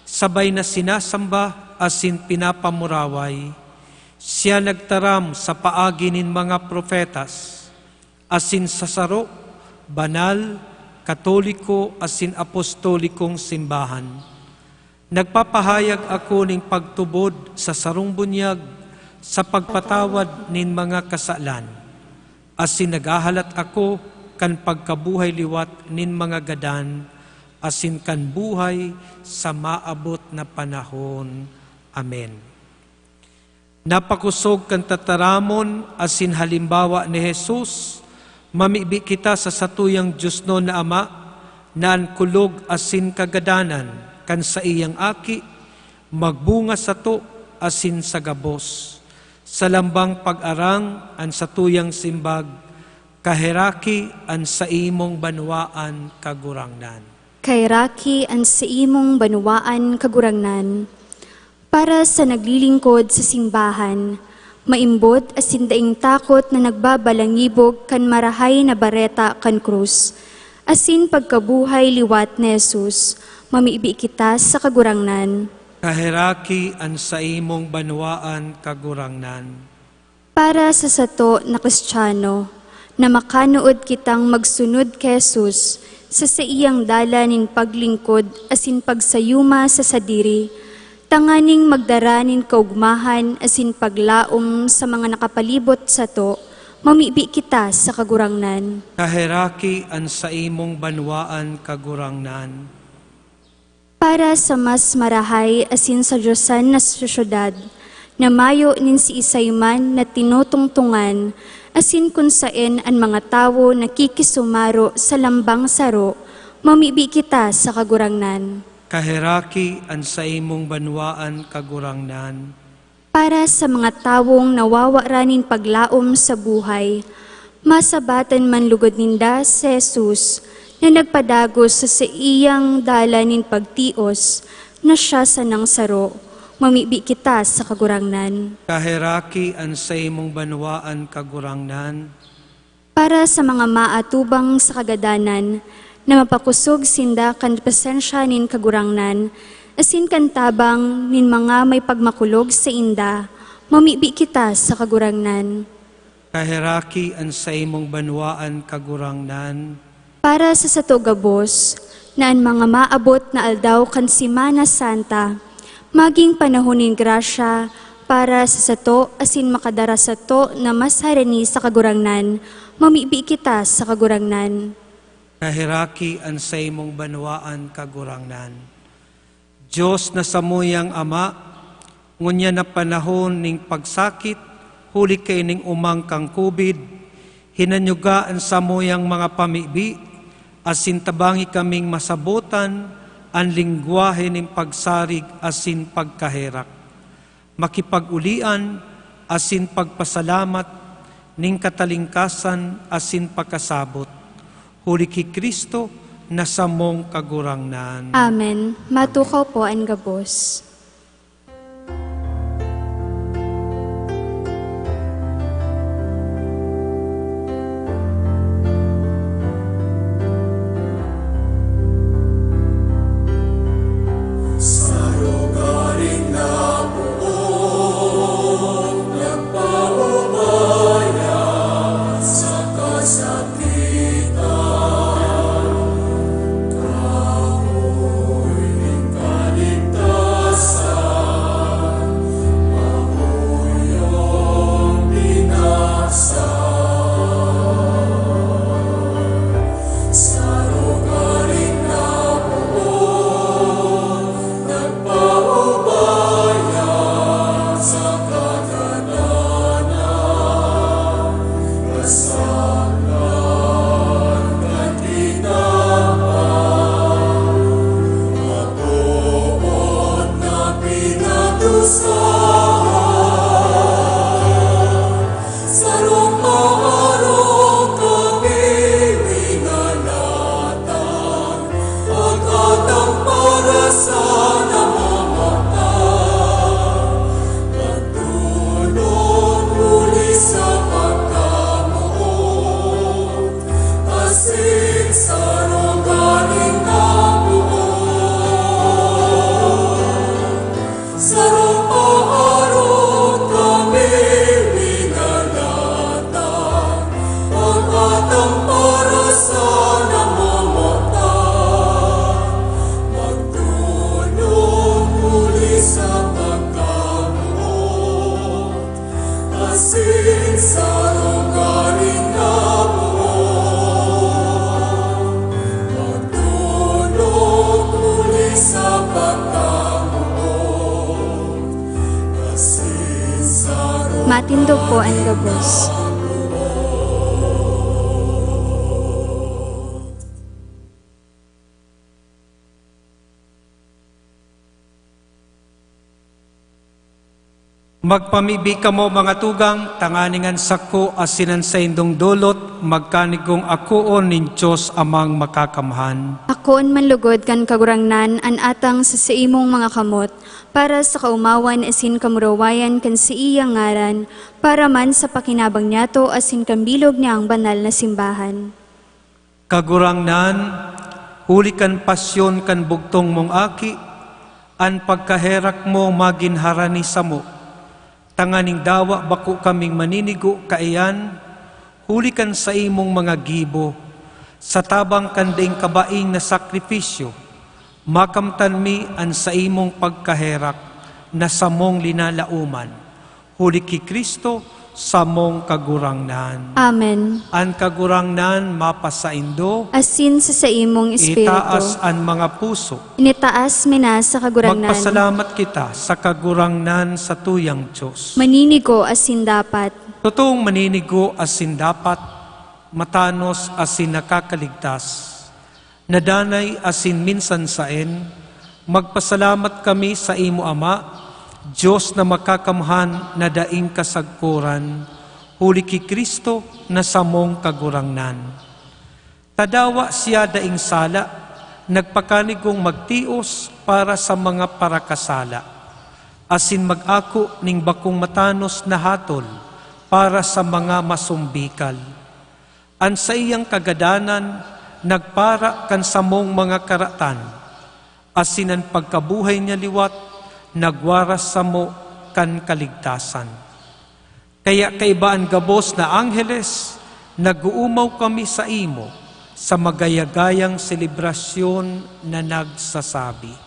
sabay na sinasamba asin pinapamuraway. Siya nagtaram sa paagi nin mga profetas, asin sa saro, banal, katoliko, asin apostolikong simbahan. Nagpapahayag ako ning pagtubod sa sarong bunyag sa pagpatawad nin mga kasalan. Asin nagahalat ako kan pagkabuhay liwat nin mga gadan, asin kan buhay sa maabot na panahon. Amen. Napakusog kan tataramon asin halimbawa ni Jesus, mamibi kita sa satuyang Diyos no na Ama, naan kulog asin kagadanan, kan sa iyang Aki, magbunga sa to asin sa gabos. Sa lambang pag-arang, an satuyang simbag, kahiraki an sa imong banwaan kagurangnan. Kairaki ang sa imong banuwaan kagurangnan, para sa naglilingkod sa simbahan, maimbot asin daing takot na nagbabalangibog kan marahay na bareta kan krus, asin pagkabuhay liwat ni Jesus, mamiibi kita sa kagurangnan. Kahiraki an sa imong banwaan kagurangnan. Para sa sato na Kristiyano, na makanood kitang magsunod kay Jesus sa iyang dalanin paglingkod asin pagsayuma sa sadiri, tanganing magdaranin kaugmahan asin paglaom sa mga nakapalibot sa to, mamibi kita sa kagurangnan. Kahiraki an sa imong banwaan kagurangnan. Para sa mas marahay asin sa Diyosan na syudad, na mayo nin si Isayman na tinutungtungan, asin kung saan ang mga tao nakikisumaro sa lambang saro, mamibi kita sa kagurangnan. Kahiraki an sa imong banwaan kagurangnan. Para sa mga tawong nawawaranin paglaom sa buhay, masabatan man lugod ninda si Jesus, na nagpadagos sa iyang dalanin pagtios, na siya sa nang saro, mamibi kita sa kagurangnan. Kahiraki an sa imong banwaan kagurangnan. Para sa mga maatubang sa kagadanan, na mapakusog sinda kan presensya nin kagurangnan, asin kan tabang nin mga may pagmakulog sa inda, mamibi kita sa kagurangnan. Kahiraki an sa imong banwaan kagurangnan. Para sa sato gabos, na ang mga maabot na aldaw kan Semana Santa, maging panahonin grasya para sa sato asin makadara sato na mas harani sa kagurangnan, mamibi kita sa kagurangnan. Kahiraki an sa imong banwaan kagurangnan. Diyos na samuyang Ama, ngunya na panahon ning pagsakit, huli kay ning umang kang COVID, hinanyugaan sa moyang mga pamibi, asin tabangi kaming masabutan, ang lingwahe ning pagsarig asin pagkaherak. Makipagulian asin pagpasalamat, ning katalingkasan asin pagkasabot. Huli ki Kristo na samong kagurangnan. Amen. Matukaw po ang gabos. Matindog po ang gabos. Magpamibi ka mo mga tugang, tanganingan sako asinan sa indong dulot, magkanigong akuon nin Diyos amang makakamhan. Akoon manlugod kan kagurangnan an atang sa imong mga kamot, para sa kaumawan asin kamurawayan kan sa iyang ngaran, para man sa pakinabang niyato asin kambilog niya ang banal na simbahan. Kagurangnan, huli kan pasyon kan bugtong mong aki, an pagkaherak mo maginharani sa mo. Tanganing dawa bako kaming maninigo kaiyan, huli kan sa imong mga gibo, sa tabang kanding kabaing na sakripisyo, makamtan mi an sa imong pagkaherak na samong linalauman. Huli ki Kristo, samong kagurangnan. Amen. An kagurangnan mapasaindo, Asin sa imong espiritu, itaas an mga puso. initaas mina sa kagurangnan, Magpasalamat kita sa kagurangnan sa tuyang Diyos. maninigo asin dapat, Totoong maninigo asin dapat, matanos asin nakakaligtas, nadanay asin minsan saen, magpasalamat kami sa imo Ama, Diyos na makakamhan na daing kasagkuran, huli ki Kristo na samong kagurangnan. Tadawa siya daing sala, nagpakanigong magtios para sa mga parakasala, asin mag-ako ning bakong matanos na hatol para sa mga masumbikal. An sa iyang kagadanan, nagpara kan samong mga karatan, asin ang pagkabuhay niya liwat, nagwaras sa mo kan kaligtasan. Kaya kaibaan gabos na angheles, naguumaw kami sa imo, sa magayagayang selebrasyon na nagsasabi.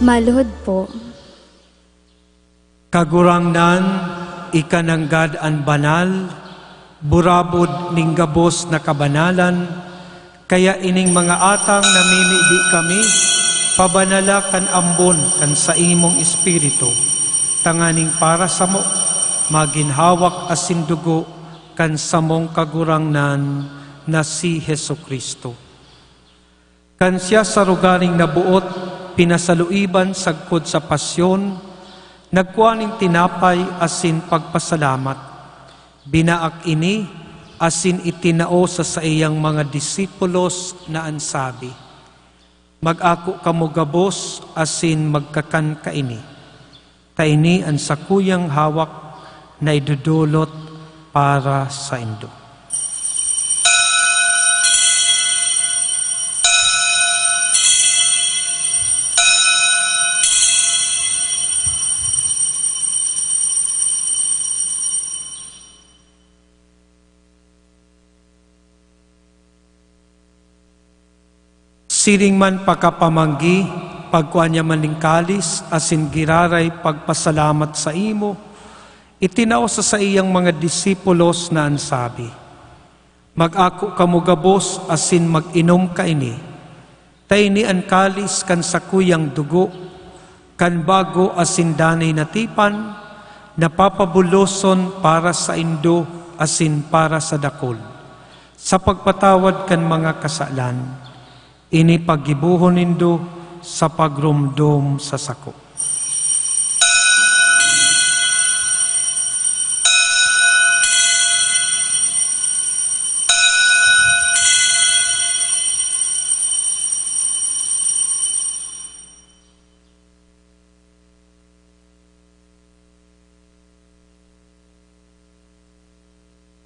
Maluhod po. Kagurangnan, ikananggad an banal, burabod ning gabos na kabanalan, kaya ining mga atang namimili kami, pabanala kan ambon kan sa imong espiritu, tanganing para sa mo, maginhawak asin dugo kan samong kagurangnan na si Hesu Kristo. Kan siya sa rugaring nabuot, pinasaluiban sagkod sa pasyon, nagkuaning tinapay asin pagpasalamat. Binaak ini asin itinao sa iyang mga disipulos na ansabi, mag-ako kamo gabos asin magkakan kaini. Taini ang sakuyang hawak na idudulot para sa indo. Siring man pagkapamanggi, pagkuan niya man kalis, asin giraray pagpasalamat sa imo, itinao sa iyang mga disipulos na ansabi, mag-ako kamo gabos asin mag-inom kaini, taini an kalis kan sakuyang dugo, kan bago asin danay natipan, napapabuloson para sa indo asin para sa dakol, sa pagpatawad kan mga kasalan, ini paggibuhon nindo sa pagrumdom sa sako.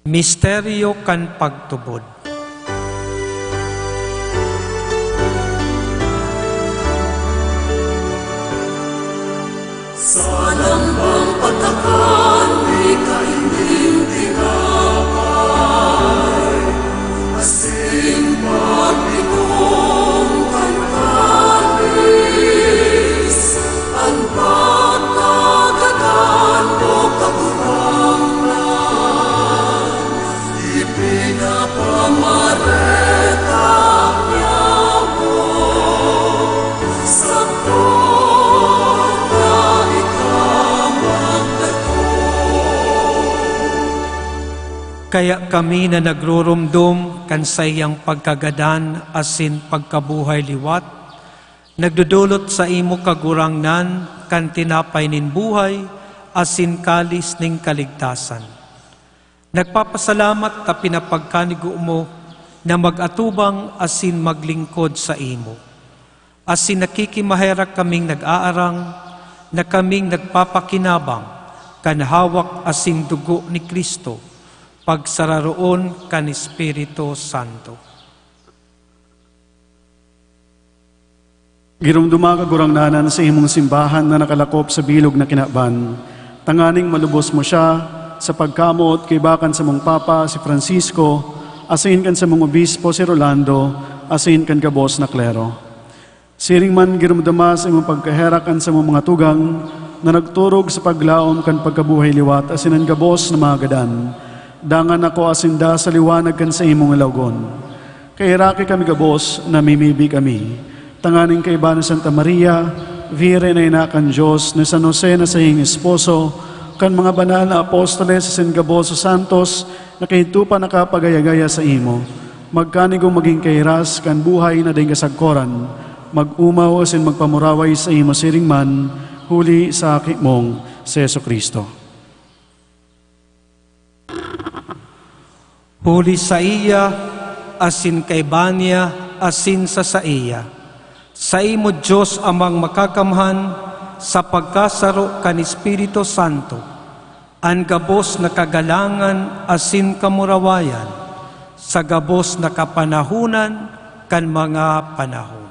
Misteryo kan pagtubod. Kaya kami na nagrurumdum kan sa iyang pagkagadan asin pagkabuhay liwat, nagdudulot sa imo kagurangnan kan tinapay nin buhay asin kalis ning kaligtasan. Nagpapasalamat ta pinapagkanigo mo na mag-atubang asin maglingkod sa imo. Asin nakikimaherak kaming nag-aarang na kaming nagpapakinabang kan hawak asin dugo ni Kristo, pagsararoon kan Espiritu Santo. Girumduma kagurangnanan sa imong simbahan na nakalakop sa bilog na kinaban, tanganing malubos mo siya sa pagkamot kay bakan sa mong Papa si Francisco, asin kan sa mong Obispo si Rolando, asin kan kabos na klero. Siring man girumdama sa imong pagkaherakan sa mong mga tugang na nagturog sa paglaom kan pagkabuhay liwat, asin ang kabos na mga gadan, dangan ako asinda sa liwanag kan sa imong ilawgon. Kay Raki kami gabos, namimibi kami. Tanganing kay Bana Santa Maria, Vire na ina kan Diyos, ni San Jose na sa iyong esposo, kan mga banal na apostoles sa Singabos sa Santos, na kahito pa nakapagayagaya sa imo. Magkanigong maging kairas, kan buhay na ding kasagkoran, mag-umaw asin magpamuraway sa imo siring man, huli sa akik mong si Yesu Kristo. Huli sa iya, asin kay Banya, asin sa iya. Sa imo Diyos amang makakamhan, sa pagkasaro kan Espiritu Santo, ang gabos na kagalangan asin kamurawayan, sa gabos na kapanahunan kan mga panahon.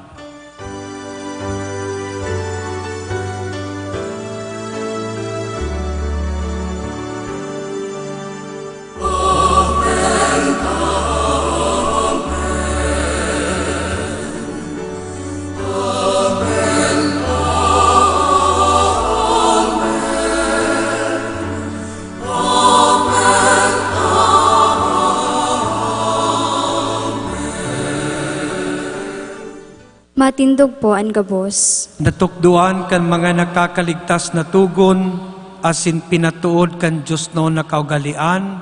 Matindog po ang gabos. Natukduan kan mga nakakaligtas na tugon, asin pinatuod kan Diyos no nakaugalian,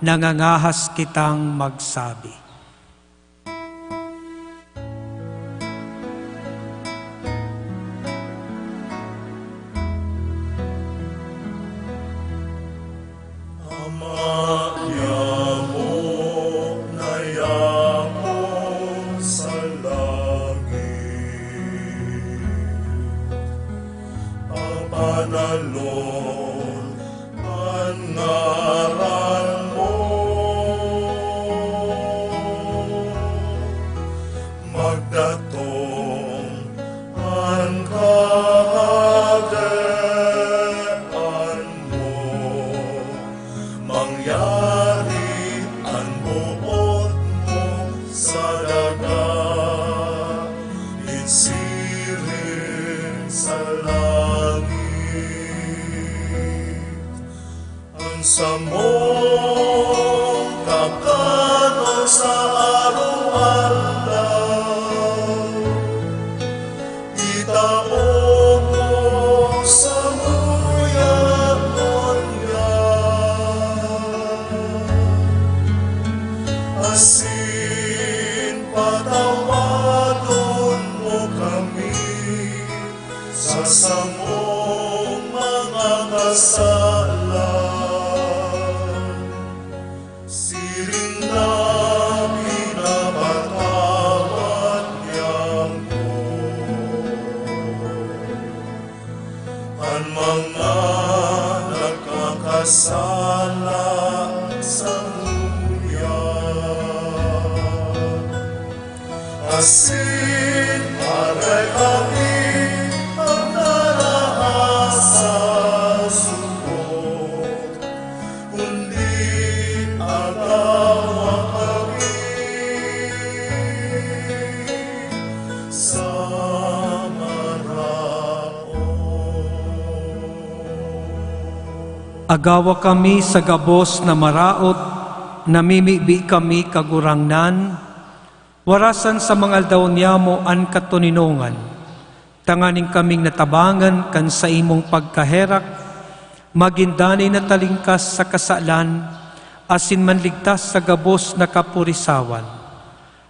nangangahas kitang magsabi. Panalon ang ngaran mo, magdatong ang kahagdan mo, mangyari ang buot mo sa dagat, itsirin sa langit. Sa mong kakanon sa araw-araw, itaon mo sa muyanon yan. Asin patawadon mo kami sa samong mga kasalanan. Sala sa muyan, asin aray kami ang narahas sa sukot, kundi agawa kami sa Agawa kami sa gabos na maraot, namimibi kami kagurangnan, warasan sa mga aldaw niya mo an katuninongan, tanganing kaming natabangan kan sa imong pagkaherak, magindani na talingkas sa kasalan, asin manligtas sa gabos na kapurisawan,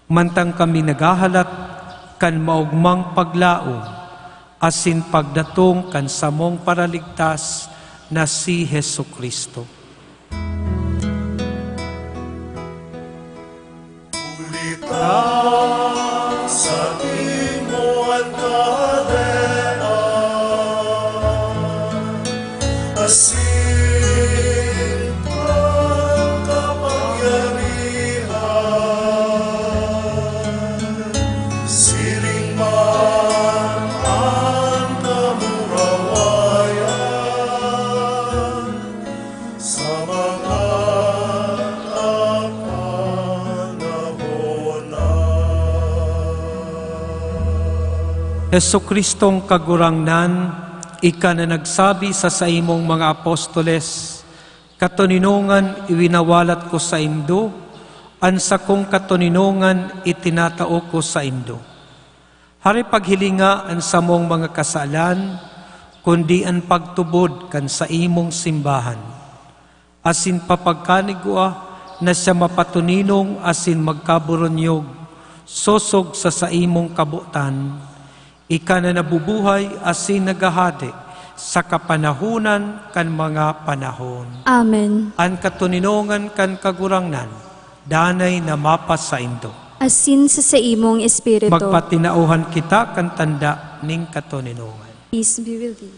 mantang kami nagahalat kan maugmang paglaom, asin pagdatong kan samong paraligtas, na si Hesu Kristo. Ulita sa imo at kahadean, asin ang kapangyarihan, siring man ang kamurawayan, sa mga Hesu Kristong kagurangnan, ika na nagsabi sa imong mga apostoles, Katoninongan iwinawalat ko sa indo, an sakong katoninongan itinatao ko sa indo. Hari paghilinga an samong mga kasalan, kundi an pagtubod kan sa imong simbahan. Asin papagkanigua na siya mapatuninong asin magkaburonyog, sosog sa imong kabutan, ika na nabubuhay asin nagahadi sa kapanahunan kan mga panahon. Amen. An katuninongan kan kagurangnan, danay na mapas sa indo. Asin sa imong espiritu. Magpatinauhan kita kan tanda ning katuninongan. Peace be with you.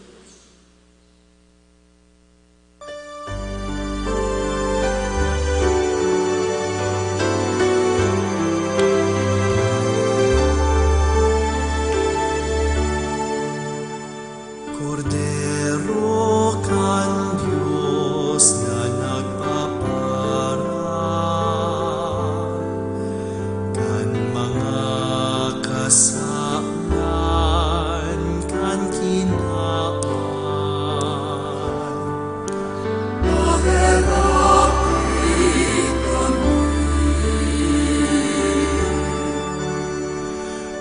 Kordero kan Diyos na nagpaparang kan mga kasalan kan kinaan.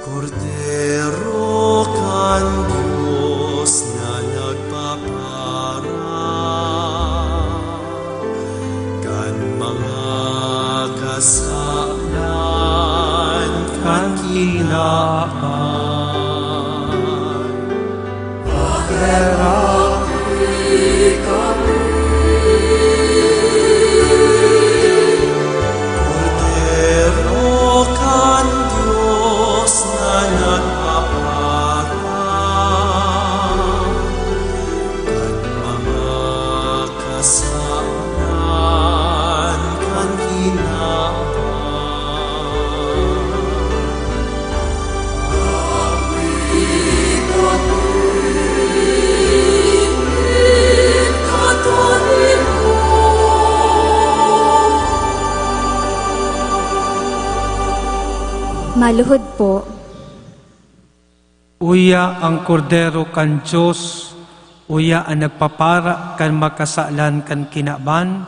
Kordero kan Diyos na nagpaparang kan mga kasalan kan kinaan. Kordero kan Diyos na nagpaparang kan mga kasalan kan kinaan. Maluhod po. Uya ang kordero kan Diyos, uya ang nagpapara kan makasalan kan kinaban,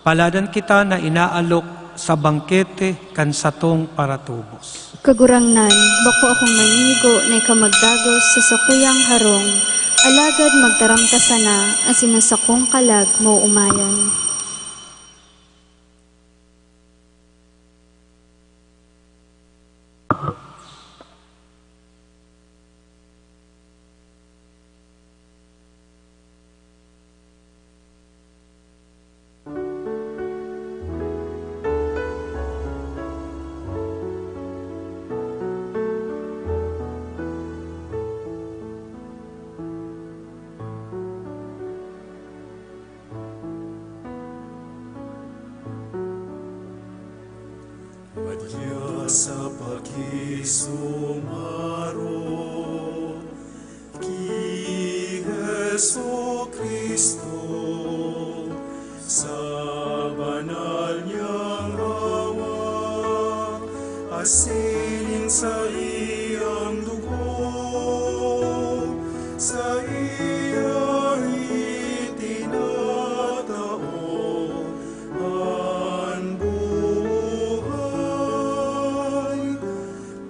paladan kita na inaalok sa bangkete kan satong paratubos. Kagurangnan, bako akong maninigo na ikamagdagos sa sakuyang harong, alagad magtaramta sana ang sinasakong kalag mo umayan. Madya sa pakisumaro ki Jesu Kristo sa banal niyang hawak asin sa iyang dugo sa iyang itinatao ang buhay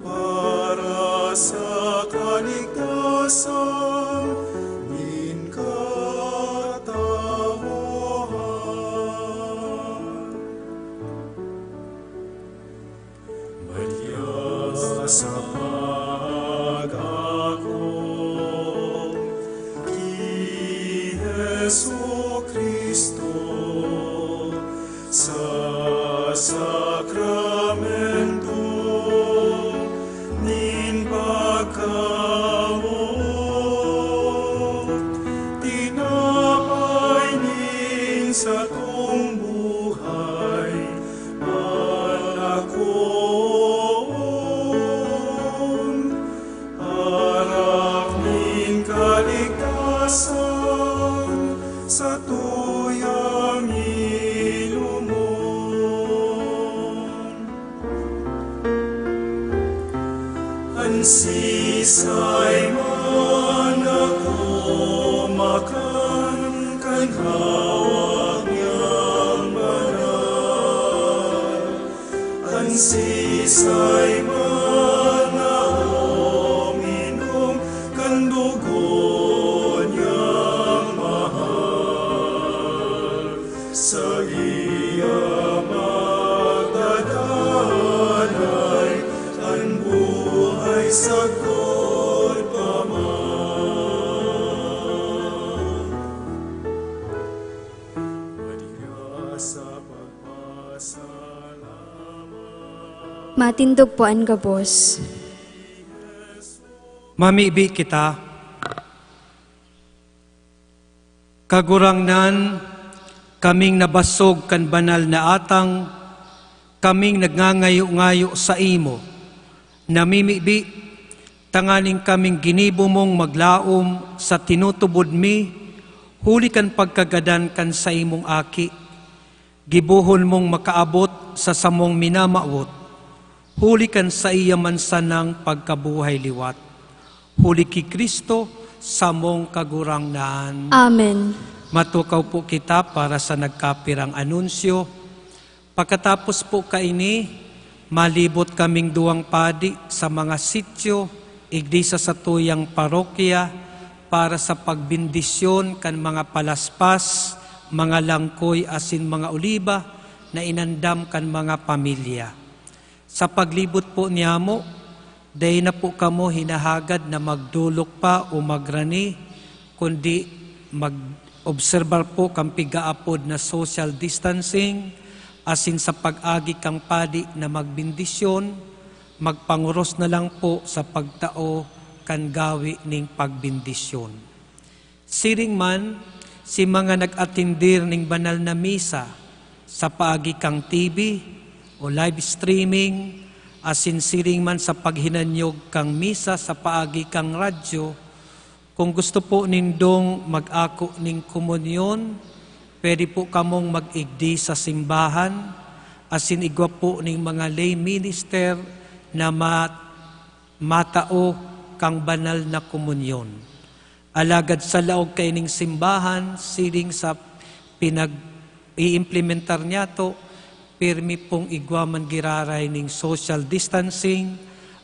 para sa kaligtasan nin katauhan. Maria sa pag-ako ki Jesu Kristo sa sakramento nin pagkamot, tinapay nin sa tong buhay, panakon, arak nin kaligtasan sa tuyang ilumon. Ansisay man ako makan kan hawak niya sisay mga uminom, kan dugo niyang mahal. Sa iya magdadalay, ang buhay sagod pa man. Madigya sa pagpasalamat. Matindog po ang gabos. Mamibi kita, kagurangnan, kaming nabasog kan banal na atang, kaming nagngangayo-ngayo sa imo. Namimibi, tanganing kaming ginibo mong maglaom sa tinutubod mi, huli kan pagkagadan kan sa imong aki. Gibuhon mong makaabot sa samong minamawot, huli kan sa iya mansa ng pagkabuhay liwat. Huli ki Kristo, samong kagurangnan. Amen. Matukaw po kita para sa nagkapirang anunsyo. Pagkatapos po kaini, malibot kaming duwang padi sa mga sityo, igdisa sa tuyang parokya, para sa pagbindisyon kan mga palaspas, mga langkoy asin mga oliba, na inandam kan mga pamilya. Sa paglibot po niyamo, day na po kamo hinahagad na magdulok pa o magrani, kundi mag-obserbar po kang pigaapod na social distancing, asin sa pag-agi kang padi na magbindisyon, magpanguros na lang po sa pagtao kan gawi ning pagbindisyon. Siring man, si mga nag-atindir ning banal na misa sa paagi kang TV o live streaming, asin siring man sa paghinanyog kang misa sa paagi kang radyo, kung gusto po nindong mag-ako ning komunyon, pwede po kamong mag-igdi sa simbahan, asin igwa po ning mga lay minister na matao kang banal na komunyon. Alagad sa laog kay ning simbahan, siring sa pinag-i-implementar niya to, pirmi pong igwaman giraray ning social distancing,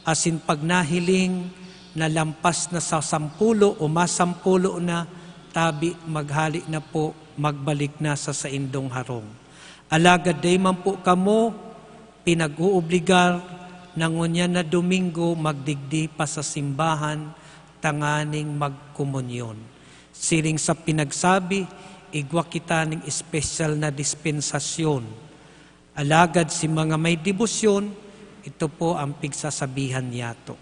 asin pag nahiling na lampas na sa 10 o masampulo na, tabi maghali na po, magbalik na sa saindong harong. Alagad day man po kamo, pinag-uubligar na ngunya na Domingo, magdigdi pa sa simbahan, tanganing magkomunyon. Siring sa pinagsabi, igwa kita ning espesyal na dispensasyon. Alagad si mga may debosyon, ito po ang pigsasabihan niyato.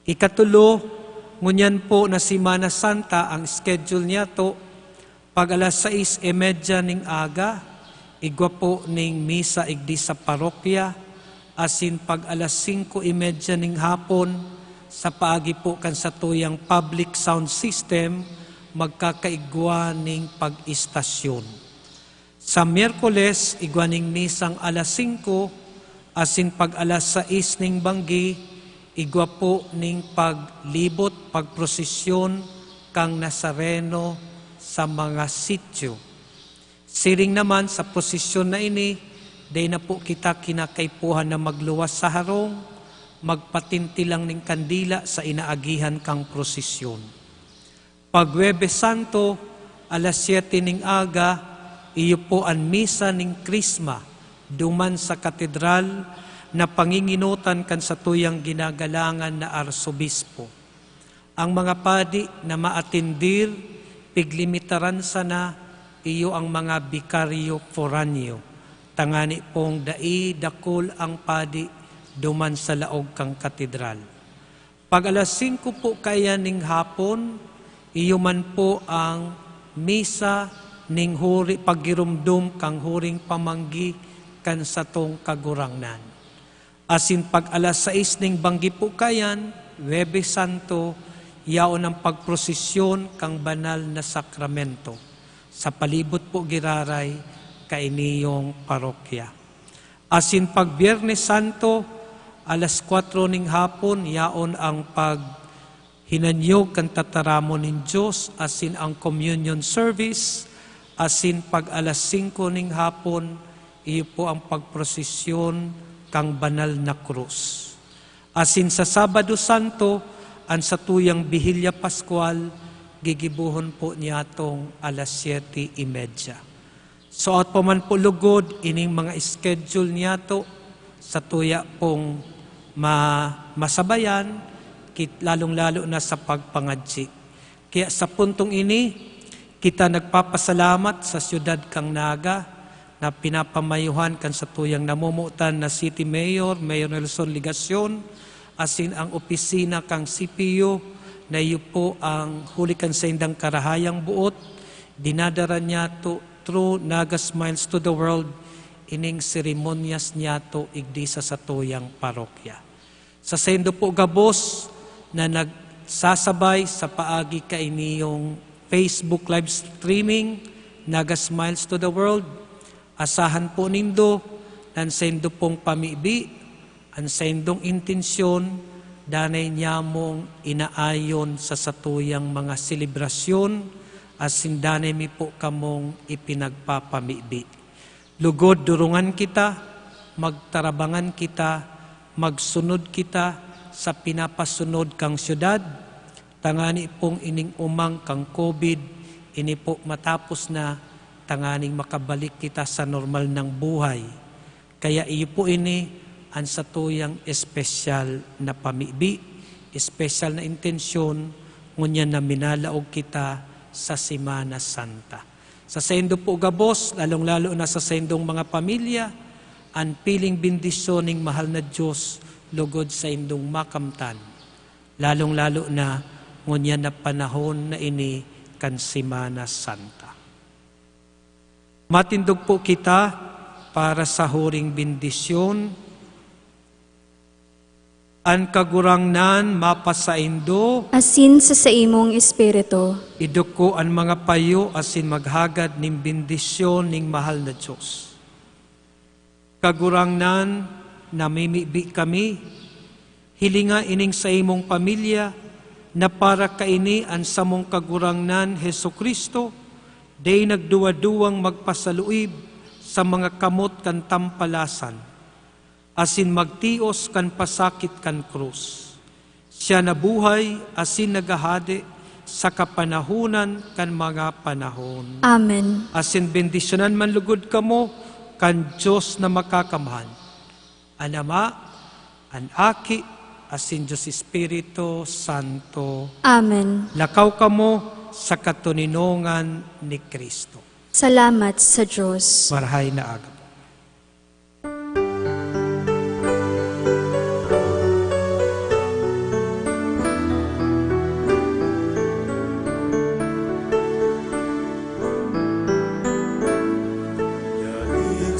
Ikatulo, ngunyan po na Semana Santa, ang schedule niyato, pag alas 6:30 ning aga, igwa po ning misa igdi sa parokya, asin pag alas 5:30 ning hapon, sa paagi po kan sa tuyang public sound system, magkakaigwa ning pag-istasyon. Sa Miyerkules, igwaning misang alas 5, asin pag alas 6 ning banggi, igwa po ning paglibot, pagprosesyon kang Nazareno sa mga sityo. Siring naman sa prosesyon na ini, day na po kita kinakaipuhan na magluwas sa harong, magpatintilang ning kandila sa inaagihan kang prosesyon. Pag Huwebes Santo, alas 7 ning aga, iyo po ang misa ning Krisma, duman sa katedral na panginginutan kan sa tuyang ginagalangan na arsobispo. Ang mga padi na maatindir, piglimitaran sana, iyo ang mga bikaryo foranyo. Tangani pong dai dakol ang padi, duman sa laog kang katedral. Pag alas 5 po kaya ning hapon, iyo man po ang misa ning huri paggirumdum kang huring pamanggi kan sa tong kagurangnan. Asin pag alas 6 ning banggi po kayan, Huwebes Santo, yaon ang pagprosesyon kang banal na sakramento. Sa palibot po giraray kainiyong parokya. Asin pag Biyernes Santo, alas 4 ning hapon, yaon ang paghinanyog kan tataramon nin Diyos, asin ang communion service. Asin pag alas 5 ning hapon, iyo po ang pagprosesyon kang banal na krus. Asin sa Sabado Santo, ang sa tuyang Bihilya Pascual, gigibuhon po niya tong alas 7:30. So at pa man po lugod, ining mga schedule niya to, sa tuya pong masabayan, lalong-lalo na sa pagpangadji. Kaya sa puntong ini, kita nagpapasalamat sa siyudad kang Naga na pinapamayuhan kan sa tuyang namumutan na City Mayor, Mayor Nelson Ligacion, asin ang opisina kang CPU na iyo po ang huli kan sa indang karahayang buot, dinadara niya to through Naga Smiles to the World, ining seremonyas niya to igdisa sa tuyang parokya. Sa sendo po gabos na nagsasabay sa paagi kainiyong Facebook live streaming, Naga Smiles to the World, asahan po nindo ng sendo pong pamibi, ang sendong intensyon, danay niya mong inaayon sa satuyang mga selebrasyon, asin danay mi po kamong ipinagpapamibi. Lugod durungan kita, magtarabangan kita, magsunod kita sa pinapasunod kang syudad, tangani pong ining umang kang COVID, ini po matapos na, tanganing makabalik kita sa normal ng buhay. Kaya iyo po ini ang satuyang espesyal na pamibi, espesyal na intensyon, ngunya na minalaog kita sa Semana Santa. Sa sendo po gabos, lalong-lalo na sa sendong mga pamilya, ang piling bendisyoning mahal na Diyos, lugod sa indong makamtan. Lalong-lalo na ngunya na panahon na ini kan Semana Santa. Matindog po kita para sa huring bendisyon. Ang kagurangnan mapasaindo, Asin sa imong espiritu, iduko ang mga payo asin maghagad ning bendisyon ning mahal na Diyos. Kagurangnan, namimibi kami, hilinga ining sa imong pamilya, na para kaini ang samong kagurangnan Hesu Kristo, day nagduwa-duwang magpasaluib sa mga kamot kan tampalasan, asin magtios kan pasakit kan krus. Siya nabuhay asin nagahade sa kapanahunan kan mga panahon. Amen. Asin bendisyonan man lugod kamo kan Diyos na makakamhan. An Ama, an Aki, asin Diyos Espiritu Santo. Amen. Lakaw kamo sa katuninongan ni Kristo. Salamat sa Diyos. Marahay na aga po.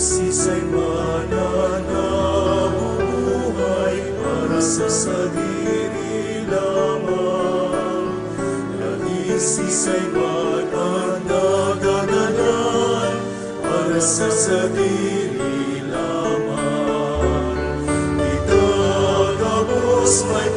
Nagsisay mananabubuhay para sa sarili lamang. Nagsisay mananagaganan para sa sarili lamang. Itagabos may